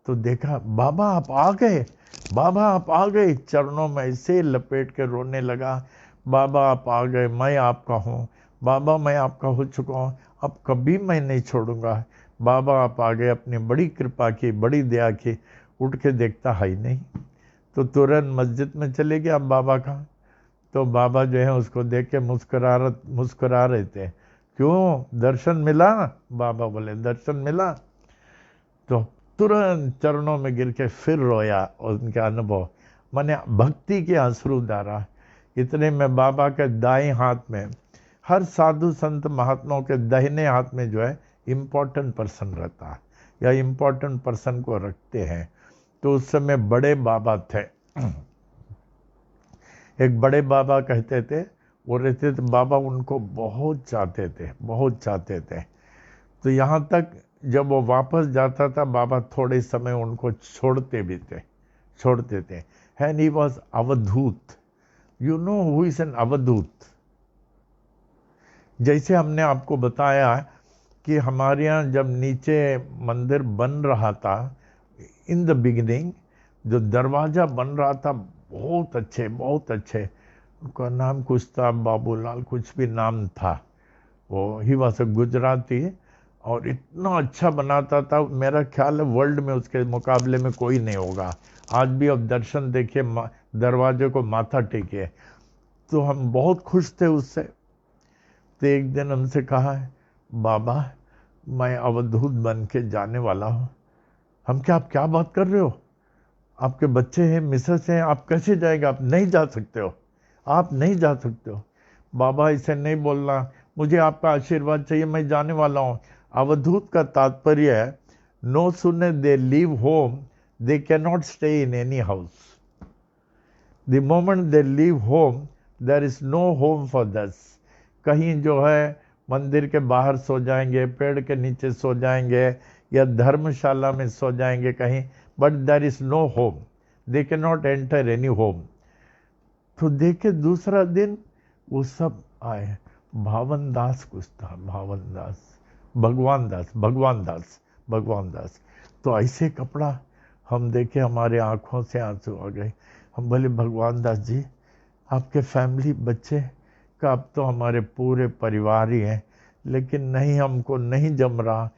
तो देखा बाबा आप आ गए, बाबा आप आ गए, चरणों में ऐसे लपेट के रोने लगा। बाबा आप आ गए, मैं आपका हूँ, बाबा मैं आपका हो चुका हूँ, अब कभी मैं नहीं छोड़ूंगा, बाबा आप आ गए, अपनी बड़ी कृपा की, बड़ी दया की। उठ के देखता है ही नहीं, तो तुरंत मस्जिद में चले गया बाबा का। तो बाबा जो है उसको देख के मुस्कुरा रहे थे। क्यों, दर्शन मिला? बाबा बोले दर्शन मिला। तो तुरंत चरणों में गिर के फिर रोया, और उनके अनुभव माने भक्ति के अश्रुधारा। इतने में बाबा के दाएं हाथ में, हर साधु संत महात्माओं के दाहिने हाथ में जो है इम्पोर्टेंट पर्सन रहता है, या इम्पोर्टेंट पर्सन को रखते हैं। तो उस समय बड़े बाबा थे, एक बड़े बाबा कहते थे, वो रहते थे, बाबा उनको बहुत चाहते थे, बहुत चाहते थे। तो यहाँ तक जब वो वापस जाता था, बाबा थोड़े समय उनको छोड़ते थे। And he was avadhoot. You know who is an avadhoot? जैसे हमने आपको बताया कि हमारे यहाँ जब नीचे मंदिर बन रहा था, इन द बिगिनिंग जो दरवाजा बन रहा था, बहुत अच्छे उनका नाम कुछ था, बाबूलाल कुछ भी नाम था, वो ही वॉज गुजराती, और इतना अच्छा बनाता था। मेरा ख्याल है वर्ल्ड में उसके मुकाबले में कोई नहीं होगा। आज भी अब दर्शन देखिए, दरवाजे को माथा टेके। तो हम बहुत खुश थे उससे। तो एक दिन हमसे कहा है, बाबा मैं अवधूत बन के जाने वाला हूँ। हम क्या, आप क्या बात कर रहे हो? आपके बच्चे हैं, मिसेस हैं, आप कैसे जाएंगे? आप नहीं जा सकते हो, आप नहीं जा सकते हो। बाबा इसे नहीं बोलना, मुझे आपका आशीर्वाद चाहिए, मैं जाने वाला हूँ। अवधूत का तात्पर्य है, नो सुने they leave home they can not stay in any house. The moment they leave home there is no home for this. कहीं जो है मंदिर के बाहर सो जाएंगे, पेड़ के नीचे सो जाएंगे, या धर्मशाला में सो जाएंगे कहीं, but there is no home, they can not enter any home. तो देखे दूसरा दिन वो सब आए। भावन दास कुछ था, भगवान दास। तो ऐसे कपड़ा हम देखे, हमारे आंखों से आंसू आ गए। हम बोले भगवान दास जी, आपके फैमिली बच्चे का, अब तो हमारे पूरे परिवार ही हैं, लेकिन नहीं, हमको नहीं जम रहा,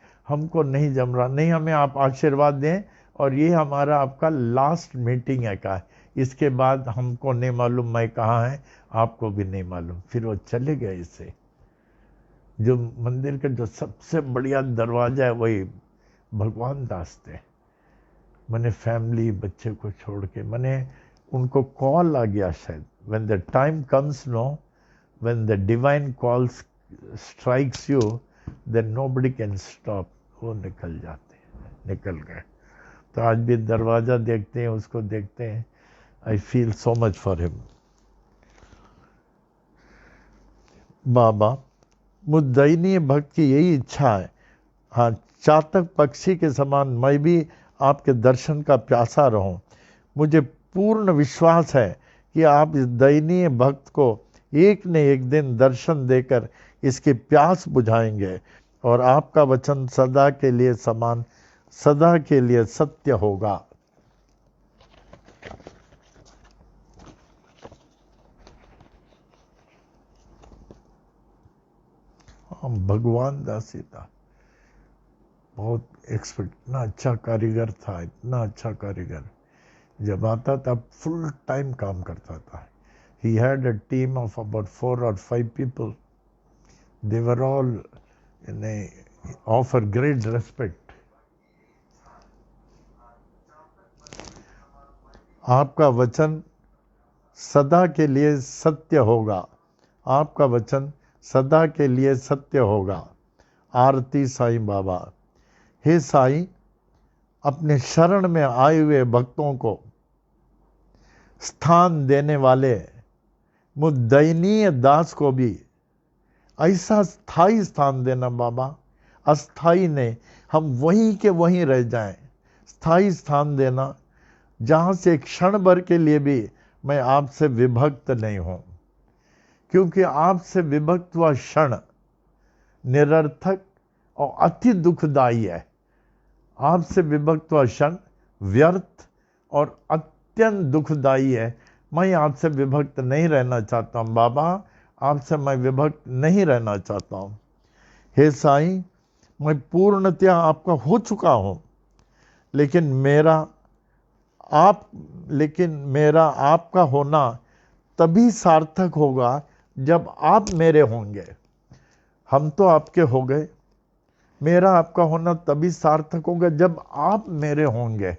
नहीं, हमें आप आशीर्वाद दें, और ये हमारा आपका लास्ट मीटिंग है का, इसके बाद हमको नहीं मालूम मैं कहाँ है, आपको भी नहीं मालूम। फिर वो चले गए। इससे जो मंदिर का जो सबसे बढ़िया दरवाजा है वही भगवान दास थे। मैंने फैमिली बच्चे को छोड़ के, मैंने उनको कॉल आ गया शायद, when the time comes, no, when the divine calls strikes you, then nobody can stop. वो निकल जाते हैं, निकल गए। तो आज भी दरवाजा देखते हैं, उसको देखते हैं, I feel so much for him. Baba, मुझ दयनीय भक्त की यही इच्छा है। हाँ, चातक पक्षी के समान मैं भी आपके दर्शन का प्यासा रहूं। मुझे पूर्ण विश्वास है कि आप इस दयनीय भक्त को एक न एक दिन दर्शन देकर इसकी प्यास बुझाएंगे, और आपका वचन सदा के लिए समान, सदा के लिए सत्य होगा। भगवान दास था, बहुत एक्सपर्ट, इतना अच्छा कारीगर था, इतना अच्छा कारीगर। जब आता था फुल टाइम काम करता था। He had a team of about 4 or 5 people. They were all offer great respect. आपका वचन सदा के लिए सत्य होगा, आपका वचन सदा के लिए सत्य होगा। आरती साईं बाबा। हे साईं, अपने शरण में आए हुए भक्तों को स्थान देने वाले मुझ दयनीय दास को भी ऐसा स्थायी स्थान देना बाबा। अस्थाई नहीं, हम वहीं के वहीं रह जाएं। स्थायी स्थान देना, जहां से एक क्षण भर के लिए भी मैं आपसे विभक्त नहीं हूं, क्योंकि आपसे विभक्त हुआ क्षण निरर्थक और अति दुखदायी है। आपसे विभक्त हुआ क्षण व्यर्थ और अत्यंत दुखदायी है। मैं आपसे विभक्त नहीं रहना चाहता हूं बाबा, आपसे मैं विभक्त नहीं रहना चाहता हूं। हे साईं, मैं पूर्णतया आपका हो चुका हूं, लेकिन मेरा आपका होना तभी सार्थक होगा जब आप मेरे होंगे। हम तो आपके हो गए, मेरा आपका होना तभी सार्थक होगा जब आप मेरे होंगे,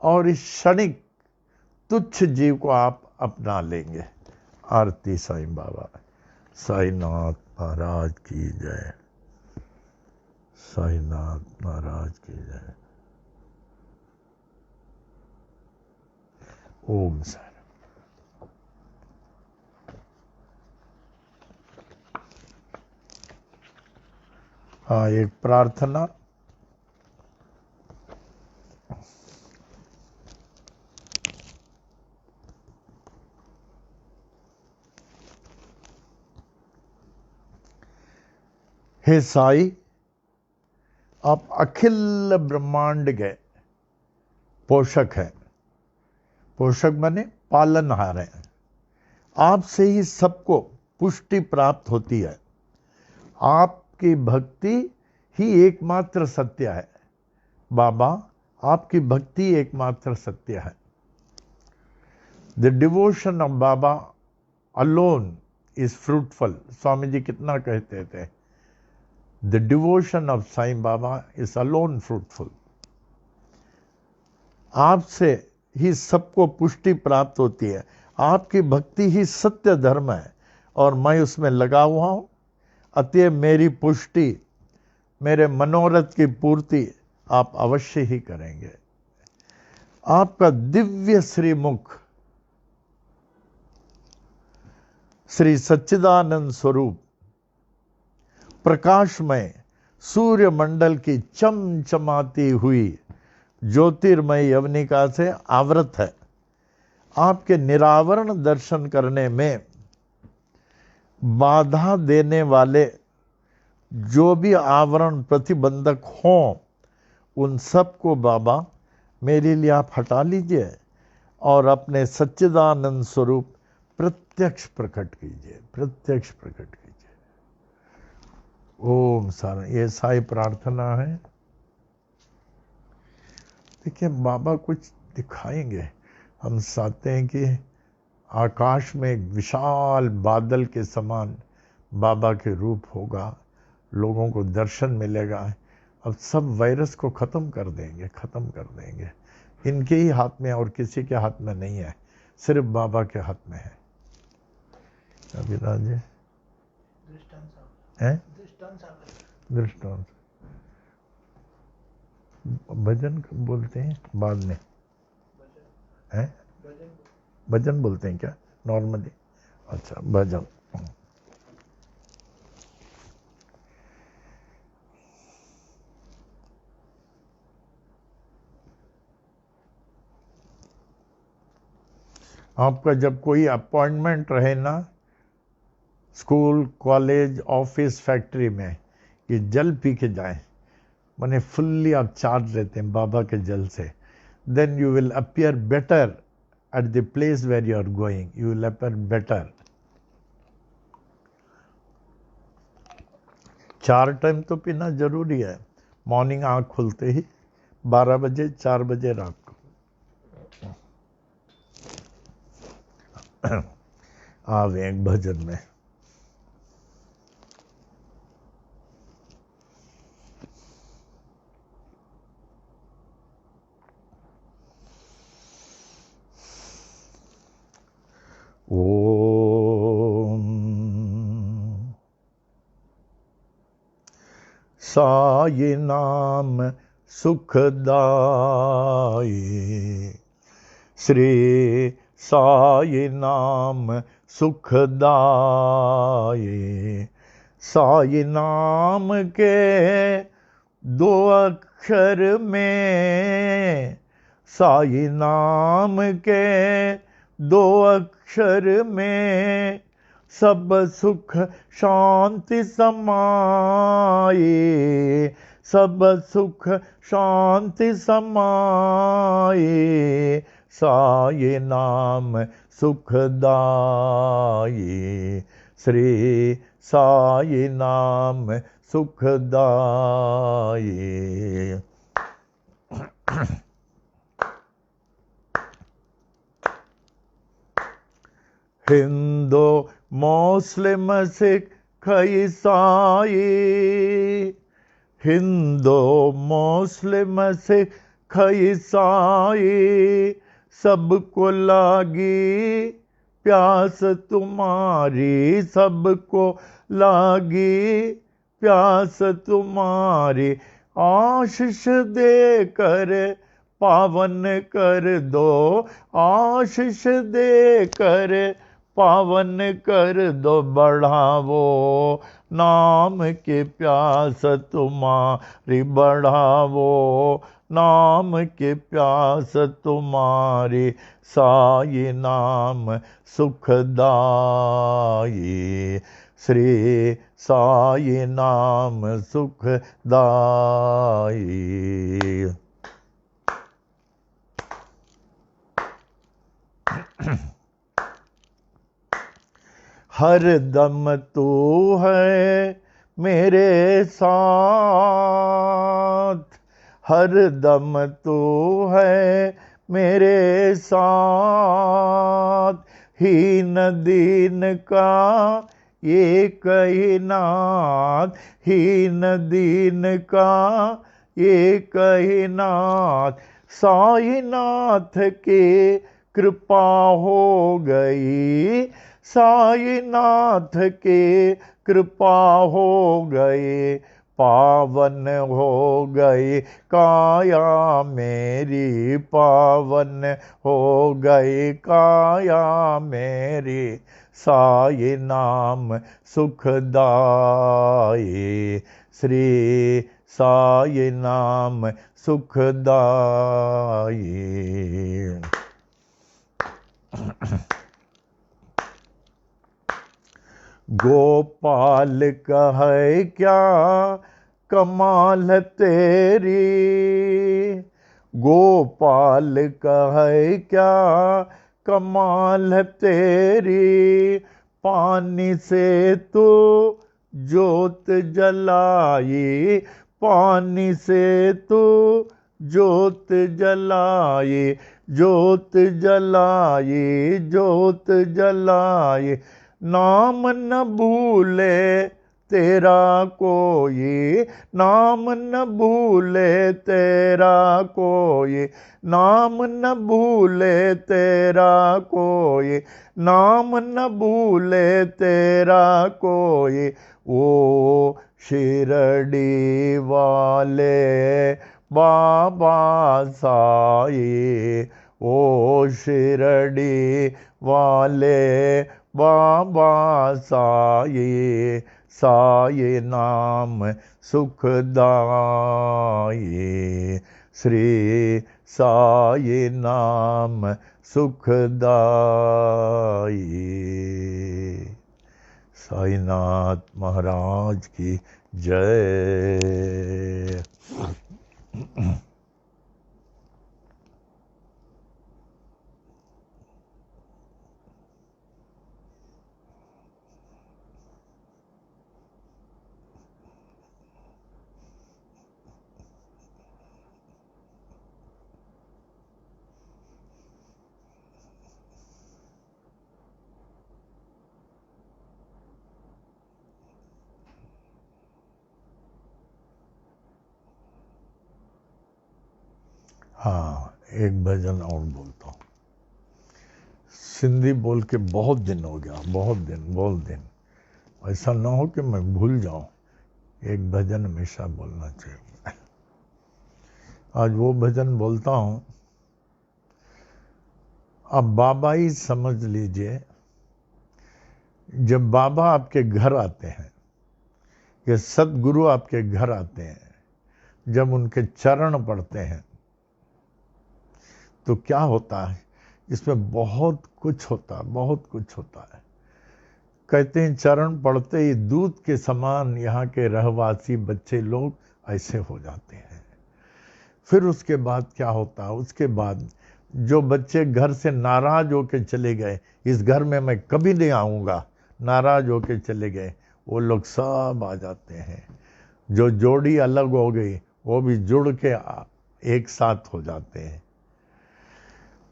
और इस क्षणिक तुच्छ जीव को आप अपना लेंगे। आरती साईं बाबा, साईनाथ महाराज की जय, साईनाथ महाराज की जय। ओम सर। हाँ, एक प्रार्थना। हे साई, आप अखिल ब्रह्मांड के पोषक हैं। पोषक माने पालनहार हैं। आपसे ही सबको पुष्टि प्राप्त होती है। आपकी भक्ति ही एकमात्र सत्य है। बाबा, आपकी भक्ति एकमात्र सत्य है। The devotion of Baba alone is fruitful. Swami ji कितना कहते थे, the devotion of Sai Baba is alone fruitful. आपसे ही सबको पुष्टि प्राप्त होती है। आपकी भक्ति ही सत्य धर्म है और मैं उसमें लगा हुआ हूं। अतः मेरी पुष्टि, मेरे मनोरथ की पूर्ति आप अवश्य ही करेंगे। आपका दिव्य श्रीमुख, श्री सच्चिदानंद स्वरूप प्रकाशमय सूर्य मंडल की चमचमाती हुई ज्योतिर्मय यवनिका से आवृत है। आपके निरावरण दर्शन करने में बाधा देने वाले जो भी आवरण प्रतिबंधक हों, उन सब को बाबा मेरे लिए आप हटा लीजिए और अपने सच्चिदानंद स्वरूप प्रत्यक्ष प्रकट कीजिए, प्रत्यक्ष प्रकट कीजिए। ओम सारा, ये साई प्रार्थना है। देखिए, बाबा कुछ दिखाएंगे। हम चाहते हैं कि आकाश में एक विशाल बादल के समान बाबा के रूप होगा, लोगों को दर्शन मिलेगा। अब सब वायरस को खत्म कर देंगे, खत्म कर देंगे। इनके ही हाथ में और किसी के हाथ में नहीं है, सिर्फ बाबा के हाथ में है। अभिराज है दृष्टांत भजन बोलते हैं बाद में, हैं भजन बोलते हैं क्या नॉर्मली? अच्छा, भजन। आपका जब कोई अपॉइंटमेंट रहे ना, स्कूल, कॉलेज, ऑफिस, फैक्ट्री में, कि जल पी के जाएं, माने फुल्ली आप चार्ज लेते हैं बाबा के जल से, then you will appear better at the place where you are going. You will appear better. 4 time तो पीना जरूरी है। मॉर्निंग आँख खुलते ही 12 बजे, 4 बजे रात को। आवे एक भजन में। ओम साई नाम सुखदाई, श्री साई नाम सुखदाई। साई नाम के 2 अक्षर में, साई नाम के 2 अक्षर में सब सुख शांति समाए, सब सुख शांति समाए। साई नाम सुखदाई, श्री साई नाम सुखदाई। हिंदू मुस्लिम सिख ईसाई, हिंदू मुस्लिम सिख ईसाई, सबको लागी प्यास तुम्हारी, सबको लागी प्यास तुम्हारी। आशीष दे कर पावन कर दो, आशीष दे कर पावन कर दो। बढ़ावो नाम के प्यास तुम्हारी, बढ़ावो नाम के प्यास तुम्हारी। साई नाम सुखदाई, श्री साई नाम सुखदाई। हर दम तू है मेरे साथ, हर दम तू है मेरे साथ। हीन दीन का एक ही नाथ, हीन दीन का एक ही नाथ। साई नाथ की कृपा हो गई, साई नाथ के कृपा हो गई। पावन हो गई काया मेरी, पावन हो गई काया मेरी। साई नाम सुखदाई, श्री साई नाम सुखदाई। गोपाल कहे क्या कमाल तेरी, गोपाल कहे क्या कमाल तेरी। पानी से तू जोत जलाई, पानी से तू जोत जलाई। जोत जलाई, जोत जलाई। नाम न भूले तेरा कोई, नाम न भूले तेरा कोई। नाम न भूले तेरा कोई, नाम न भूले तेरा कोई। ओ शिरडी वाले बाबा साई, ओ शिरडी वाले बाबा साई। साई नाम सुखदाई, श्री साई नाम सुखदाई। साईनाथ महाराज की जय। हाँ, एक भजन और बोलता हूँ। सिंधी बोल के बहुत दिन हो गया, बहुत दिन। ऐसा ना हो कि मैं भूल जाऊं। एक भजन हमेशा बोलना चाहिए। आज वो भजन बोलता हूँ। अब बाबा ही समझ लीजिए, जब बाबा आपके घर आते हैं या सद्गुरु आपके घर आते हैं, जब उनके चरण पड़ते हैं तो क्या होता है? इसमें बहुत कुछ होता है। कहते हैं चरण पड़ते ही दूध के समान यहाँ के रहवासी बच्चे लोग ऐसे हो जाते हैं। फिर उसके बाद क्या होता है? उसके बाद जो बच्चे घर से नाराज होके चले गए, इस घर में मैं कभी नहीं आऊँगा, नाराज होके चले गए, वो लोग सब आ जाते हैं। जो जोड़ी अलग हो गई वो भी जुड़ के एक साथ हो जाते हैं।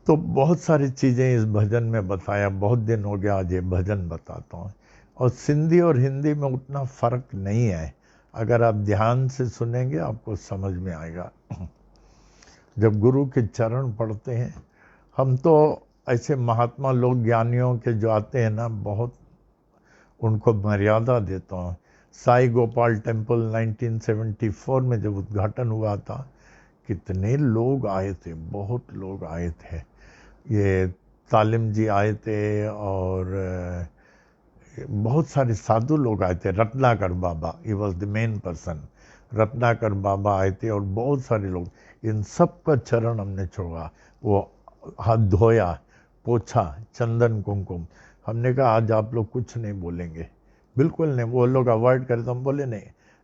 तो बहुत सारी चीज़ें इस भजन में बताया। बहुत दिन हो गया आज ये भजन बताता हूँ। और सिंधी और हिंदी में उतना फ़र्क नहीं है, अगर आप ध्यान से सुनेंगे आपको समझ में आएगा। जब गुरु के चरण पढ़ते हैं, हम तो ऐसे महात्मा लोग ज्ञानियों के जो आते हैं ना, बहुत उनको मर्यादा देता हूँ। साई गोपाल टेम्पल 1974 में जब उद्घाटन हुआ था, कितने लोग आए थे, बहुत लोग आए थे। ये तालिम जी आए थे और बहुत सारे साधु लोग आए थे। Ratnakar Baba, he was the main person. Ratnakar Baba आए थे और बहुत सारे लोग। इन सब का चरण हमने छोड़ा, वो हाथ धोया, पोछा, चंदन कुमकुम। हमने कहा आज आप लोग कुछ नहीं बोलेंगे, बिल्कुल नहीं। वो लोग अवॉइड करे तो हम बोले नहीं,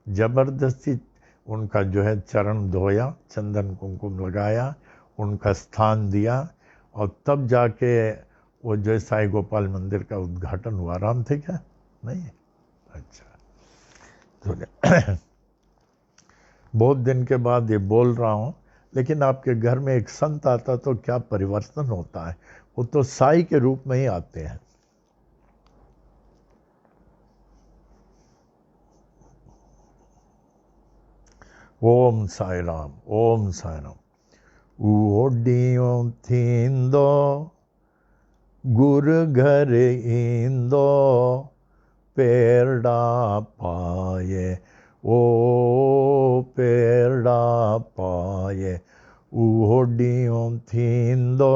जबरदस्ती उनका जो है चरण धोया, चंदन कुमकुम लगाया, उनका स्थान दिया, और तब जाके वो जो साई गोपाल मंदिर का उद्घाटन हुआ। राम थे क्या? नहीं? अच्छा। तो बहुत दिन के बाद ये बोल रहा हूँ, लेकिन आपके घर में एक संत आता तो क्या परिवर्तन होता है। वो तो साई के रूप में ही आते हैं। ओम साई राम, ओम साई राम। ओडियों थींदो गुरु घर ईंदो, पेरड़ा पाए ओ पेरड़ा पाए। ओडियों थींदो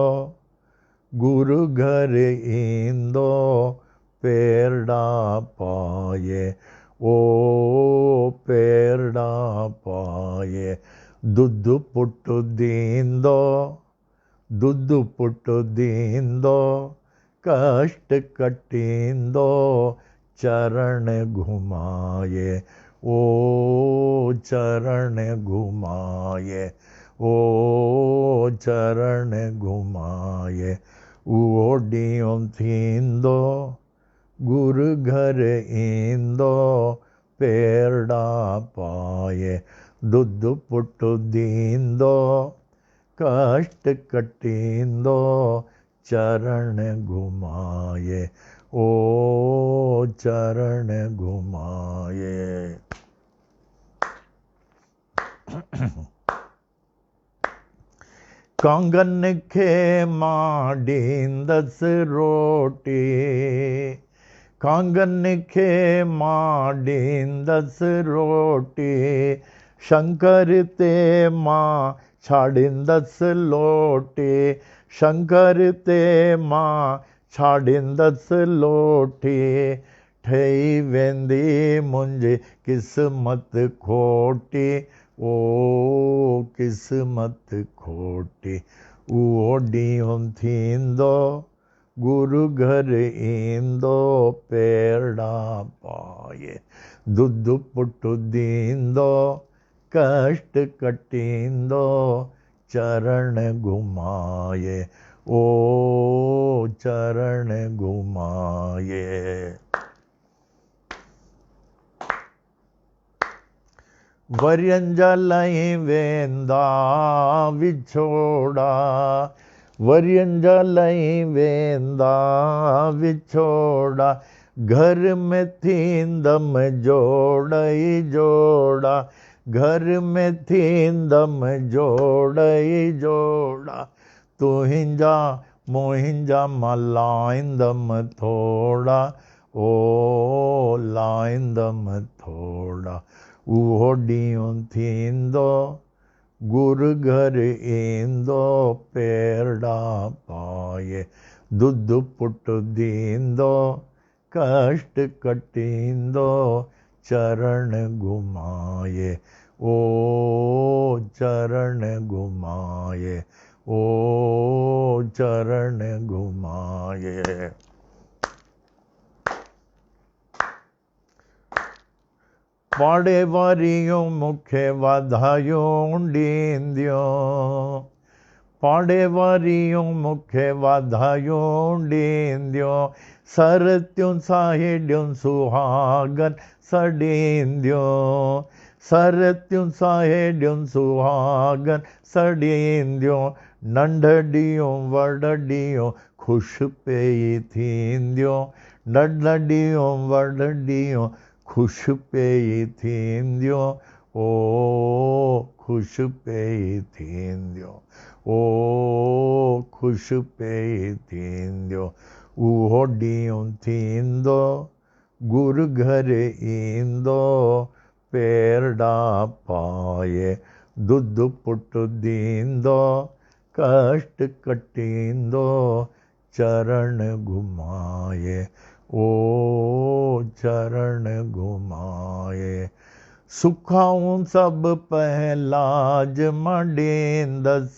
गुरु घर ईंदो, पेरड़ा पाए ओ पेरड़ा पाए। दुद्ध पुट दींदो दुद्ध पुट दींदो, कष्ट कटींदो, चरण घुमाए ओ चरण घुमाए ओ चरण घुमाए। ओडियों थींदो गुरु घर ईंदो, पेरड़ा पाए। दुद्ध पुट दींदो, कष्ट कटींदो, चरण घुमाए ओ चरण घुमाए। कांगन खे माडींदस रोटी, कांगन खे माडींदस रोटी, शंकर ते मां छाड़ींदस लोटी। शंकर ते मां छाड़ींदस लोटी, ठही वेंदी मुंहिंजी क़िस्मत खोटी ओ क़िस्मत खोटी। उहो ॾींहुं थींदो गुरु घर ईंदो, पेरड़ा पाए। दुद्ध पुट दींदो, कष्ट कटींदो, चरण घुमाए ओ चरण घुमाए। वरियनि जा लही वेंदा विछोड़ा, वरियनि जा लही वेंदा विछोड़ा, घर में थींदम जोड़ ई जोड़ा, घर में थींदम जोड़ ई जोड़ा। तुंहिंजा मुंहिंजा मां लाहींदम थोड़ा ओ लाहींदम थोड़ा। उहो ॾींहुं थींदो गुरु घर ईंदो, पेरड़ा पाए। दुद्ध पुट दींदो, कष्ट कटींदो, चरण घुमाए ओ चरण घुमाए ओ चरण घुमाए। पाड़े वारियूं मूंखे वाधायूं ॾींदियूं, पाड़े वारियूं मूंखे वाधायूं ॾींदियूं, सरतियूं साहेड़ियूं सुहागन सॾींदियूं, सरत्युं साहेड्युं सुहागन सड़ींद्यों नंढड़ियों वड़ड़ियों खुश पेई थींद्यों नंढड़ियों वड़ड़ियों खुश पेई थींद्यों ओ खुश पेई थींद्यों ओ खुश पेई थींद्यों उहो ॾींहुं थींदो गुरु घर ईंदो पेरड़ा पाए दुध पुट दींदो कष्ट कटींदो चरण घुमाए ओ चरण घुमाए सुखाऊं सब पहलाज मडींदस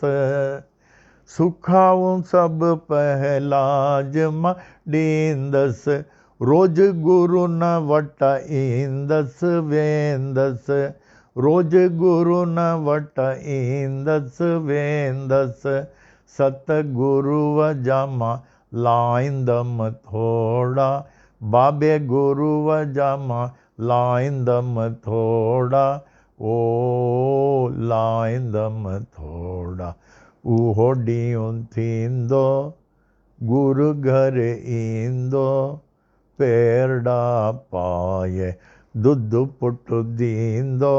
सुखाऊं सब पहलाज मडींदस रोज गुरु न वट ईंदस वेंदस रोज गुरु न वट ईंदस वेंदस सतगुरु वजामा लाईंदम थोड़ा बाबे गुरु वजामा लाईंदम थोड़ा ओ लाईंदम थोड़ा उहो ॾींहुं थींदो गुरु घर ईंदो पेरड़ा पाए दुध पुट दींदो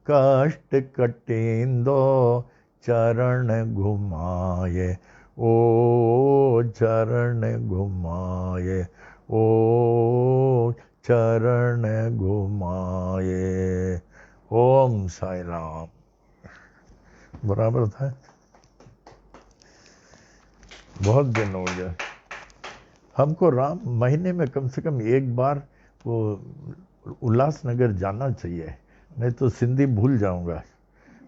कष्ट कटींदो चरण घुमाए ओ चरण घुमाए ओ चरण घुमाए। ओम साई राम। बराबर था। बहुत दिन हो गया। हमको राम महीने में कम से कम एक बार वो उल्लासनगर जाना चाहिए, नहीं तो सिंधी भूल जाऊंगा।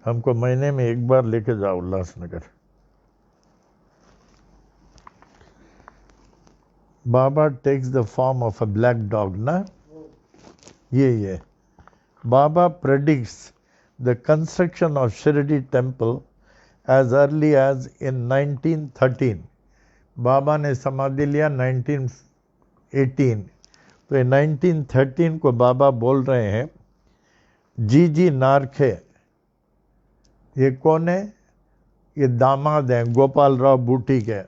हमको महीने में एक बार लेके जाओ Ulhasnagar. Baba takes the form of a black dog ना, ये Baba predicts the construction of Shirdi temple as early as in 1913। Baba ने समाधि लिया 1918, तो 1913 को बाबा बोल रहे हैं जी नारखे, ये कौन है? ये दामाद हैं गोपाल राव बूटी के,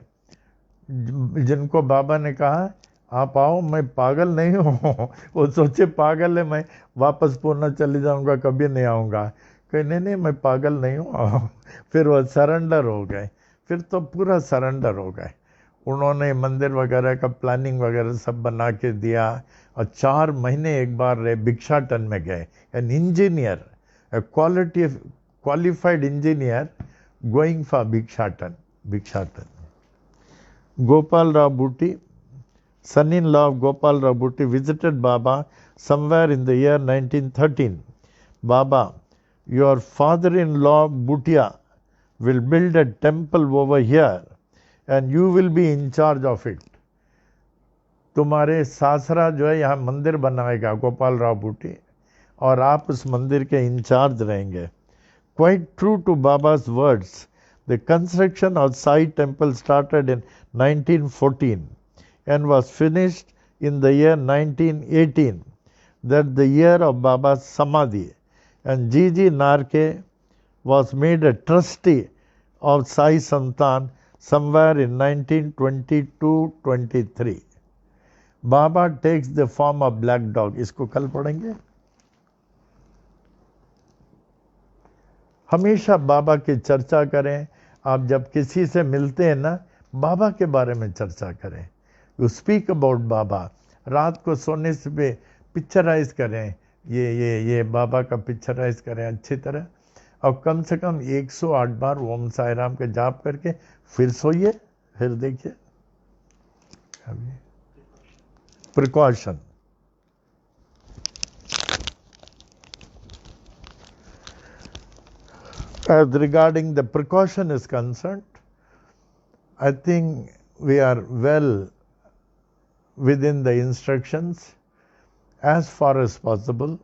जिनको बाबा ने कहा आप आओ, मैं पागल नहीं हूँ। वो सोचे पागल है, मैं वापस पूना चले जाऊँगा, कभी नहीं आऊँगा। कहे नहीं मैं पागल नहीं हूँ। फिर वो सरेंडर हो गए, फिर तो पूरा सरेंडर हो गए। उन्होंने मंदिर वगैरह का प्लानिंग वगैरह सब बना के दिया, और 4 महीने एक बार रहे, भिक्षाटन में गए। An engineer, qualified engineer going for भिक्षाटन। Gopal Rao Bhuti, son-in-law of Gopal Rao Bhuti, visited Baba somewhere in the year 1913. Baba, your father-in-law Bhutia will build a temple over here and you will be in charge of it. तुम्हारे सासरा जो है यहाँ मंदिर बनाएगा गोपाल राव बूटी, और आप उस मंदिर के इंचार्ज रहेंगे। Quite true to Baba's words, the construction of Sai temple started in 1914 and was finished in the year 1918, that the year of Baba's Samadhi, and G.G. Narke was made a trustee of Sai Santan somewhere in 1922-23. Baba takes the form of black dog. इसको कल पढ़ेंगे। हमेशा बाबा की चर्चा करें। आप जब किसी से मिलते हैं ना, बाबा के बारे में चर्चा करें। यू स्पीक अबाउट बाबा। रात को सोने से पे पिक्चराइज करें, ये बाबा का पिक्चराइज करें अच्छी तरह, और कम से कम 108 बार ओम साई राम के जाप करके फिर सोइए, फिर देखिए। Precaution. As regarding the precaution is concerned, I think we are well within the instructions as far as possible.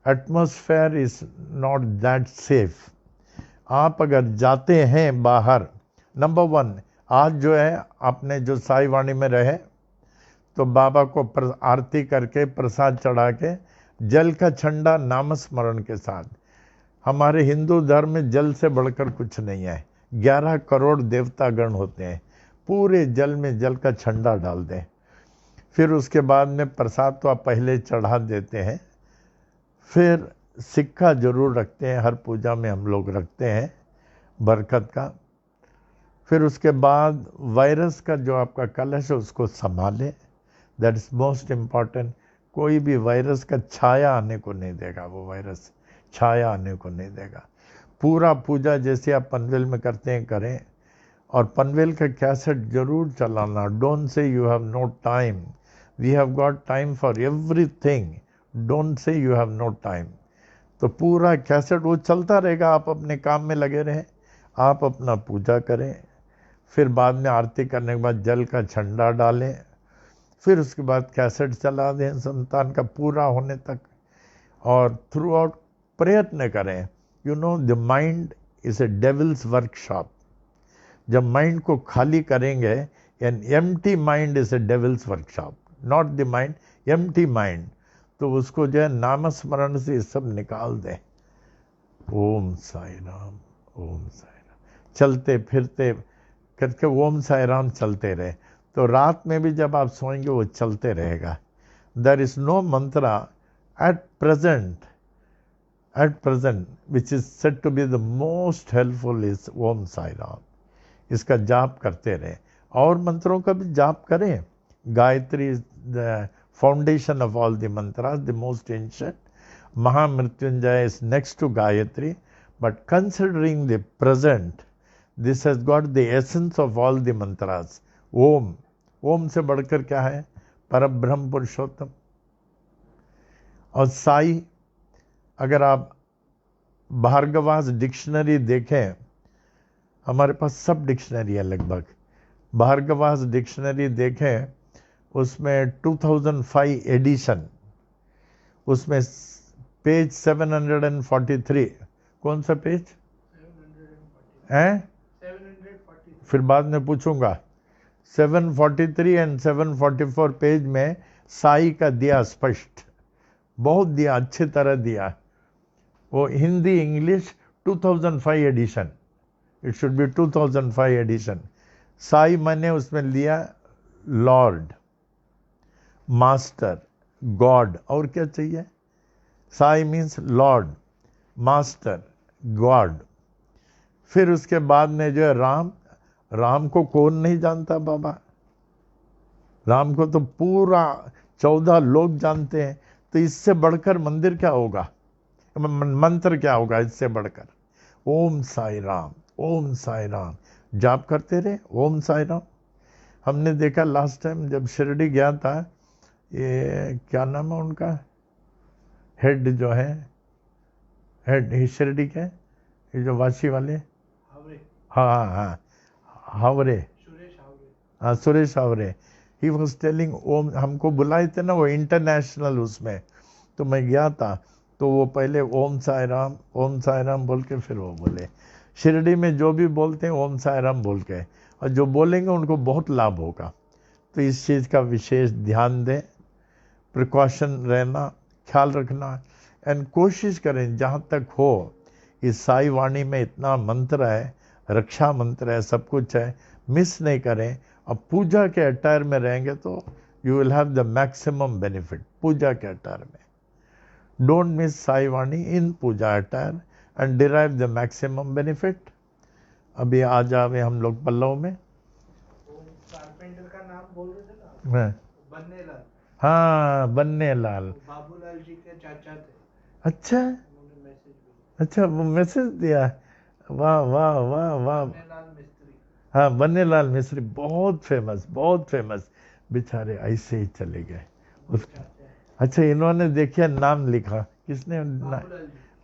Atmosphere is not that safe. आप अगर जाते हैं बाहर, नंबर 1, आज जो है आपने जो साई वाणी में रहे, तो बाबा को आरती करके प्रसाद चढ़ा के जल का छंडा नामस्मरण के साथ। हमारे हिंदू धर्म में जल से बढ़कर कुछ नहीं है। 11 करोड़ देवतागण होते हैं, पूरे जल में जल का छंडा डाल दें। फिर उसके बाद में प्रसाद तो आप पहले चढ़ा देते हैं, फिर सिक्का जरूर रखते हैं, हर पूजा में हम लोग रखते हैं बरकत का। फिर उसके बाद वायरस का जो आपका कलश है उसको संभालें, दैट इज मोस्ट इम्पॉर्टेंट। कोई भी वायरस का छाया आने को नहीं देगा, वो वायरस छाया आने को नहीं देगा। पूरा पूजा जैसे आप पनवेल में करते हैं करें, और पनवेल का कैसेट जरूर चलाना। Don't say you have no time, we have got time for everything, don't say you have no time. तो पूरा कैसेट वो चलता रहेगा, आप अपने काम में लगे रहें, आप अपना पूजा करें। फिर बाद में आरती करने के बाद जल का झंडा डालें, फिर उसके बाद कैसेट चला दें संतान का पूरा होने तक, और थ्रू आउट प्रयत्न करें। You know the mind is a devils workshop. जब माइंड को खाली करेंगे, an empty mind is a devils workshop, not the mind, empty mind, तो उसको जो है नामस्मरण से सब निकाल दें। ओम साई राम, ओम साई राम, चलते फिरते करके ओम साई राम चलते रहे, तो रात में भी जब आप सोएंगे वो चलते रहेगा। There is no mantra at present which is said to be the most helpful is Om Sai Ram. इसका जाप करते रहें, और मंत्रों का भी जाप करें। Gayatri is the foundation of all the mantras, the most ancient. Mahamrityunjaya is next to Gayatri, but considering the present, this has got the essence of all the mantras. Om, Om से बढ़कर क्या है? परब्रह्म पुरुषोत्तम। और साई, अगर आप भार्गवास डिक्शनरी देखें, हमारे पास सब डिक्शनरी है लगभग, भार्गवास डिक्शनरी देखें, उसमें 2005 एडिशन, उसमें पेज 743, कौन सा पेज है? फिर बाद में पूछूंगा। 743 एंड 744 पेज में साई का दिया स्पष्ट, बहुत दिया, अच्छी तरह दिया। वो Hindi English 2005 edition, it should be 2005 edition. Sai मैंने उसमें लिया लॉर्ड, मास्टर, गॉड, और क्या चाहिए? Sai means lord, master, god. फिर उसके बाद में जो है राम, राम को कौन नहीं जानता बाबा? राम को तो पूरा 14 लोग जानते हैं, तो इससे बढ़कर मंदिर क्या होगा, मंत्र क्या होगा इससे बढ़कर? ओम साई राम, ओम साई राम जाप करते रहे, ओम साई राम। हमने देखा लास्ट टाइम जब शिरडी गया था, ये क्या नाम है उनका, हेड जो है, हेड शिरडी के, ये जो वाशी वाले, हाँ हाँ हावरे, हाँ Suresh Havare, he was telling Om. हमको बुलाए थे ना वो इंटरनेशनल उसमें, तो मैं गया था, तो वो पहले ओम साई राम, ओम साई राम बोल के फिर वो बोले। शिरडी में जो भी बोलते हैं ओम साई राम बोल के, और जो बोलेंगे उनको बहुत लाभ होगा। तो इस चीज़ का विशेष ध्यान दें, प्रिकॉशन रहना, ख्याल रखना, एंड कोशिश करें जहाँ तक हो। इस साई वाणी में इतना मंत्र है, रक्षा मंत्र है, सब कुछ है, मिस नहीं करें। अब पूजा के अटायर में रहेंगे तो you will have the maximum benefit. Puja के अटायर में don't miss Sai Vani in Puja attire and derive the maximum benefit. अभी आ जावे हम लोग पल्लव में। कारपेंटर का नाम बोल रहे थे ना, बन्नेलाल। हाँ बन्नेलाल, बाबूलाल जी के चाचा थे। अच्छा अच्छा, वो मैसेज दिया, वाह वाह वाह वाह। बन्नेलाल मिस्त्री, हाँ बन्नेलाल मिस्त्री, बहुत फेमस, बहुत फेमस। बेचारे ऐसे ही चले गए उसको। अच्छा, इन्होंने देखिए नाम लिखा, किसने?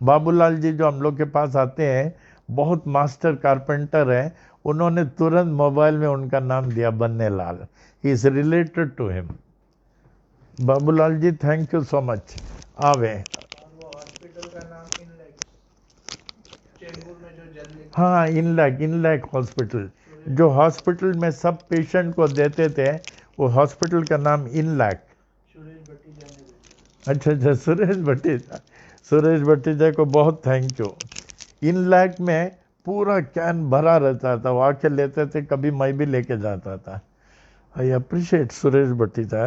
बाबूलाल जी जो हम लोग के पास आते हैं, बहुत मास्टर कारपेंटर हैं, उन्होंने तुरंत मोबाइल में उनका नाम दिया Bannelal. He is related to him. Babulal ji thank you so much. आवे। और वो हॉस्पिटल का नाम इनलैक, चेंबूर में जो जल्दी, हाँ इनलैक हॉस्पिटल, जो हॉस्पिटल में सब पेशेंट को देते थे, वो हॉस्पिटल का नाम इनलैक। सुरेश भट्टी जाने अच्छा, सुरेश भट्टीजा को बहुत थैंक यू। इन लैक में पूरा कैन भरा रहता था, वो आके लेते थे, कभी मैं भी लेके जाता था। I appreciate Suresh Bhatija.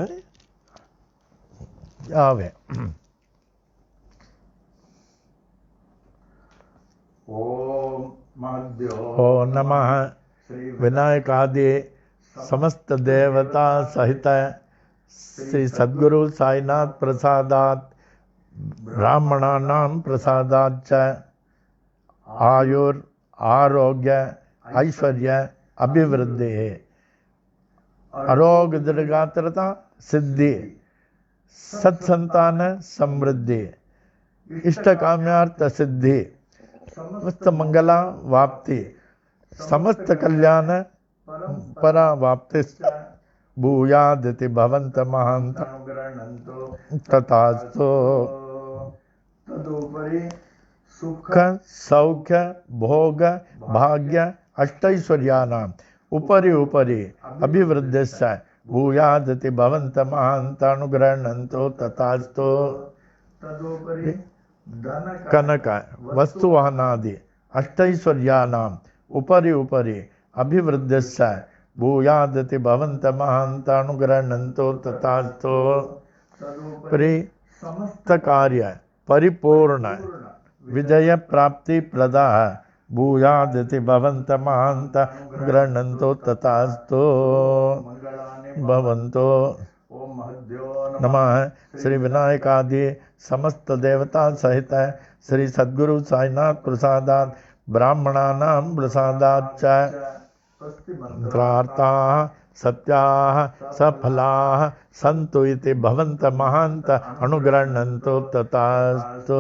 आवे ओम महद्यो ओ नमः विनायक आदि समस्त देवता सहित श्री सद्गुरु साईनाथ प्रसादात ब्राह्मणानां प्रसादाच्च आयुर आरोग्य ऐश्वर्य अभिवृद्धि आरोग्य दीर्घात्रता सिद्धि सत्संतान समृद्धि इष्ट काम्यार्थ सिद्धि समस्त मंगला वाप्ति समस्त कल्याण परा वाप्ति भूयादिति भवंत महांत तथास्तु। तदुपरि सुख सौख्य भोग भाग्य अष्टैश्वर्यानां उपरि उपरि अभिवृद्धिश्च भूयादिति भवंत महांतानुग्रहणन्तो तथास्तु। तदुपरि धन कनक वस्तुवाहनादि अष्टैश्वर्यानाम् उपरि उपरि अभिवृद्धिश्च भूयादिति भवन्त महान्तानुग्रहणन्तो तथास्तु। परि समस्त कार्य परिपूर्ण विजय प्राप्ति प्रदा भूयादिति भवन्त महान्तानुग्रहणन्तो तथास्तु भवन्तो। ओम महद्यो नमः श्री विनायक आदि समस्त देवता सहित श्री सद्गुरु साईनाथ प्रसादात ब्राह्मणानां प्रसादाच्च मंत्रार्थाः सत्याः सफलाः सन्तु इति भवन्त महान्त अनुग्रहणन्तो तथास्तु।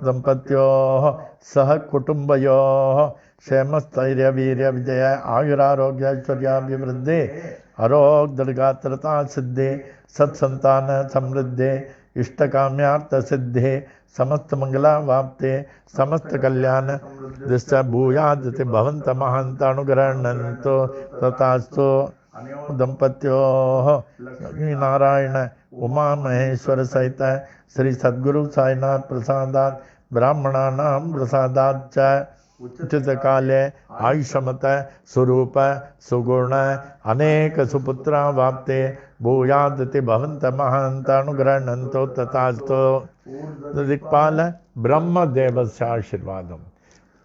दंपत्योः सह कुटुम्बयोः क्षेमस्थैर्य वीर्य विजय आयुरारोग्य ऐश्वर्याभिवृद्धि आरोग्य दीर्घात्रता सिद्धि सत्संतान समृद्धि इष्टकाम्यार्थ सिद्धि समस्त मंगला वाप्ते समस्त कल्याण दिश्च भूयादिति भवन्त महान्तानुग्रहणन्तो तथास्तु। दंपत्योः लक्ष्मी नारायण उमा महेश्वर सहित श्री सद्गुरु साईनाथ प्रसादात ब्राह्मणानां प्रसादाच्च उचित काले आयुष्मत स्वरूप सुगुण अनेक सुपुत्रा वाप्ते भूयादिति भवन्त महान्तानुग्रहणन्तो तथास्तु। दिक्पाल ब्रह्म देवस्य आशीर्वादम,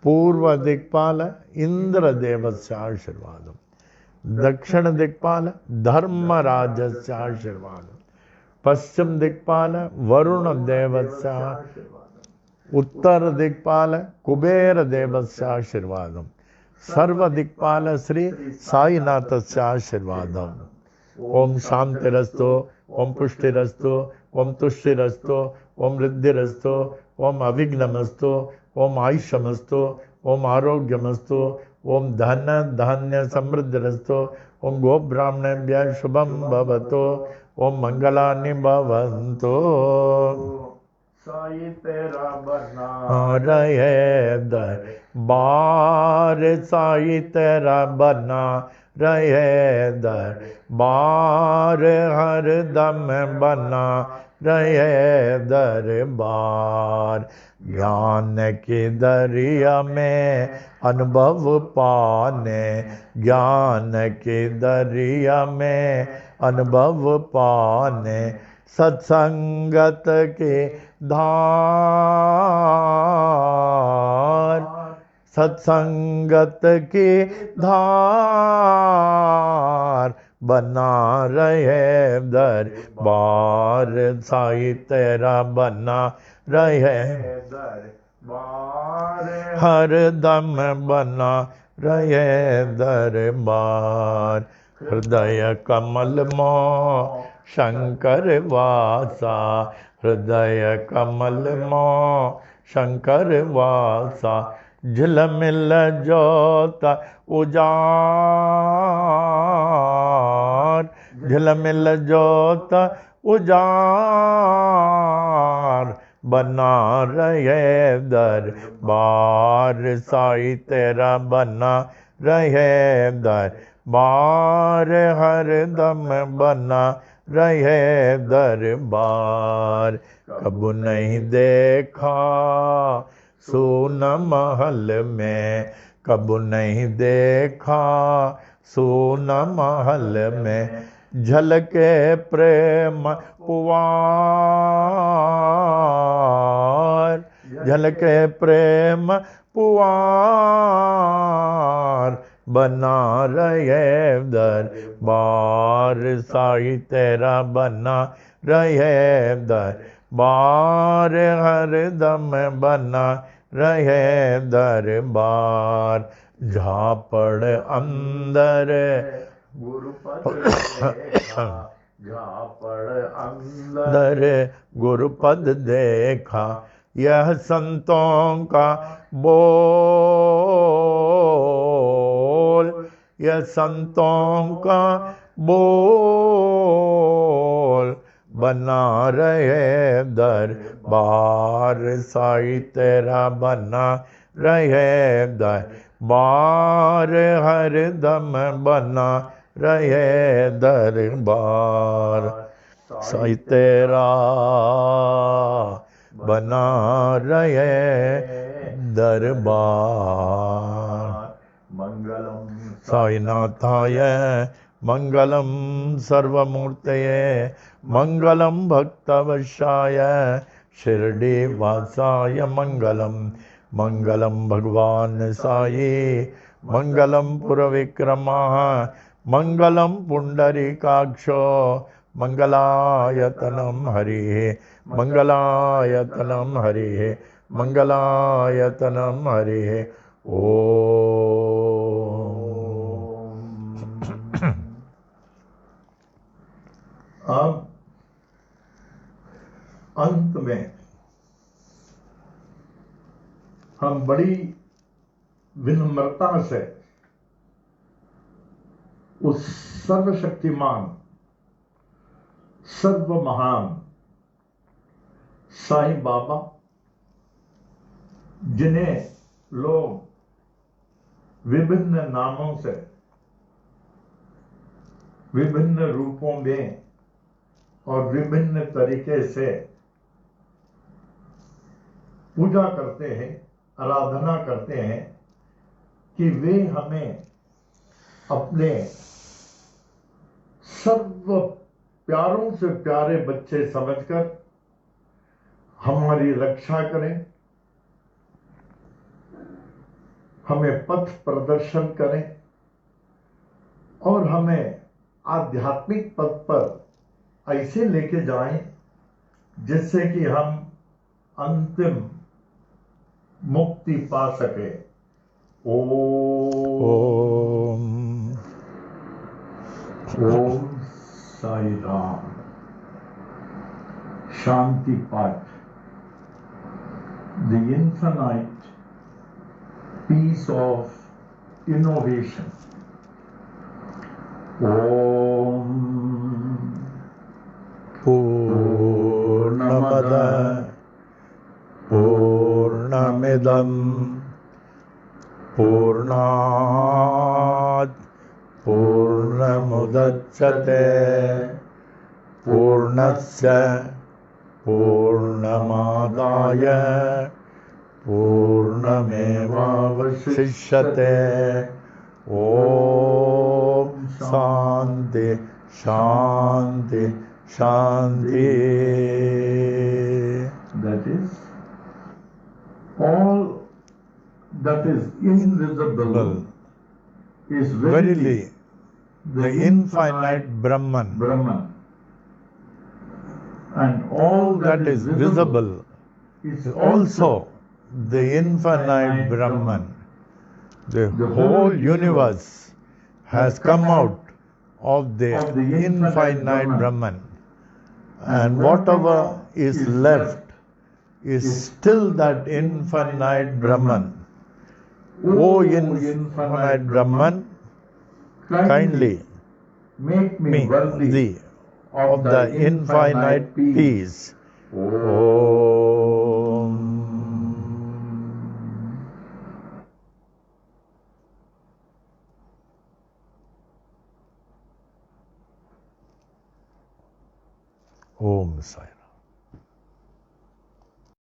पूर्व दिक्पाल इंद्र देवस्य आशीर्वादम, दक्षिण दिक्पाल धर्मराजस्य आशीर्वादम, पश्चिम दिक्पाल वरुण देवस्य आशीर्वादम, उत्तर दिक्पाल कुबेर देवस्य आशीर्वादम, सर्व दिक्पाल श्री साईनाथस्य आशीर्वादम। ओम शांतिरस्तु, ओम पुष्टिरस्तु, ओम तुष्टिरस्तु, ओम रिद्धिरस्तु, ओम अविघ्नमस्तु, ओम आयुष्यमस्तु, ओम आरोग्यमस्तु, ओम धन धान्य समृद्धिरस्तु, ओम गो ब्राह्मणेभ्यः शुभम भवतु, ओम मंगलानि भवन्तु। साई तेरा बना रहे दरबार साई तेरा बना रहे दरबार हर दम बना रहे दरबार। ज्ञान की दरिया में अनुभव पाने, ज्ञान की दरिया में अनुभव पाने, सत्संगत के धार, सत्संगत की धार बना रहे दरबार साई तेरा बना रहे दरबार हर दम बना रहे दरबार। हृदय कमल मों शंकर वासा, हृदय कमल मों शंकर वासा, झिलमिल जोत उजार, झिलमिल जोत उजार बना रहे दरबार साई तेरा बना रहे दरबार हर दम बना रहे दरबार। कबू नहीं देखा सोन महल में, कबू नहीं देखा सोन महल में, झलके प्रेम पुआर, झलके प्रेम पुआर, बना रहे दरबार। साईं तेरा बना रहे दरबार, हरदम बना रहे दरबार। झापड़ अंदर गुरुपद देखा, झापड़ अंदर गुरुपद देखा, यह संतों का बोल, यह संतों का बोल, बना रहे दरबार। साईं तेरा बना रहे दरबार, हरदम बना रहे दरबार। साईं तेरा बना रहे दरबार। मंगलम साईनाथाय मंगलम सर्वमूर्तये, मंगलम भक्तवशाय शिरडी वासाय मंगलम। मंगलम भगवान साई, मंगलम पुरविक्रमः, मंगलम पुंडरीकाक्षो, मंगलायतनम हरिः, मंगलायतनम हरिः, मंगलायतनम हरिः। ओम। अब अंत में हम बड़ी विनम्रता से उस सर्वशक्तिमान, सर्व महान साईं बाबा, जिन्हें लोग विभिन्न नामों से, विभिन्न रूपों में और विभिन्न तरीके से पूजा करते हैं, आराधना करते हैं, कि वे हमें अपने सर्व प्यारों से प्यारे बच्चे समझकर हमारी रक्षा करें, हमें पथ प्रदर्शन करें और हमें आध्यात्मिक पथ पर ऐसे लेके जाएं जिससे कि हम अंतिम मुक्ति पा सके। ओम ओम साई राम। शांति पाठ। The infinite peace of innovation. Om पूर्णमद पूर्णमिदं पूर्णात् पूर्णमुदच्यते पूर्णस्य पूर्णमादाय पूर्णमेवावशिष्यते। ओम शांति शांति शांति। that is all that is invisible is Verily, the infinite Brahman, and all that is visible, is also the infinite Brahman. The whole universe has come out of the infinite Brahman, and whatever is left is still that infinite Brahman. O infinite Brahman, kindly make me worthy worthy of the infinite peace. Om. Om Sai Ram.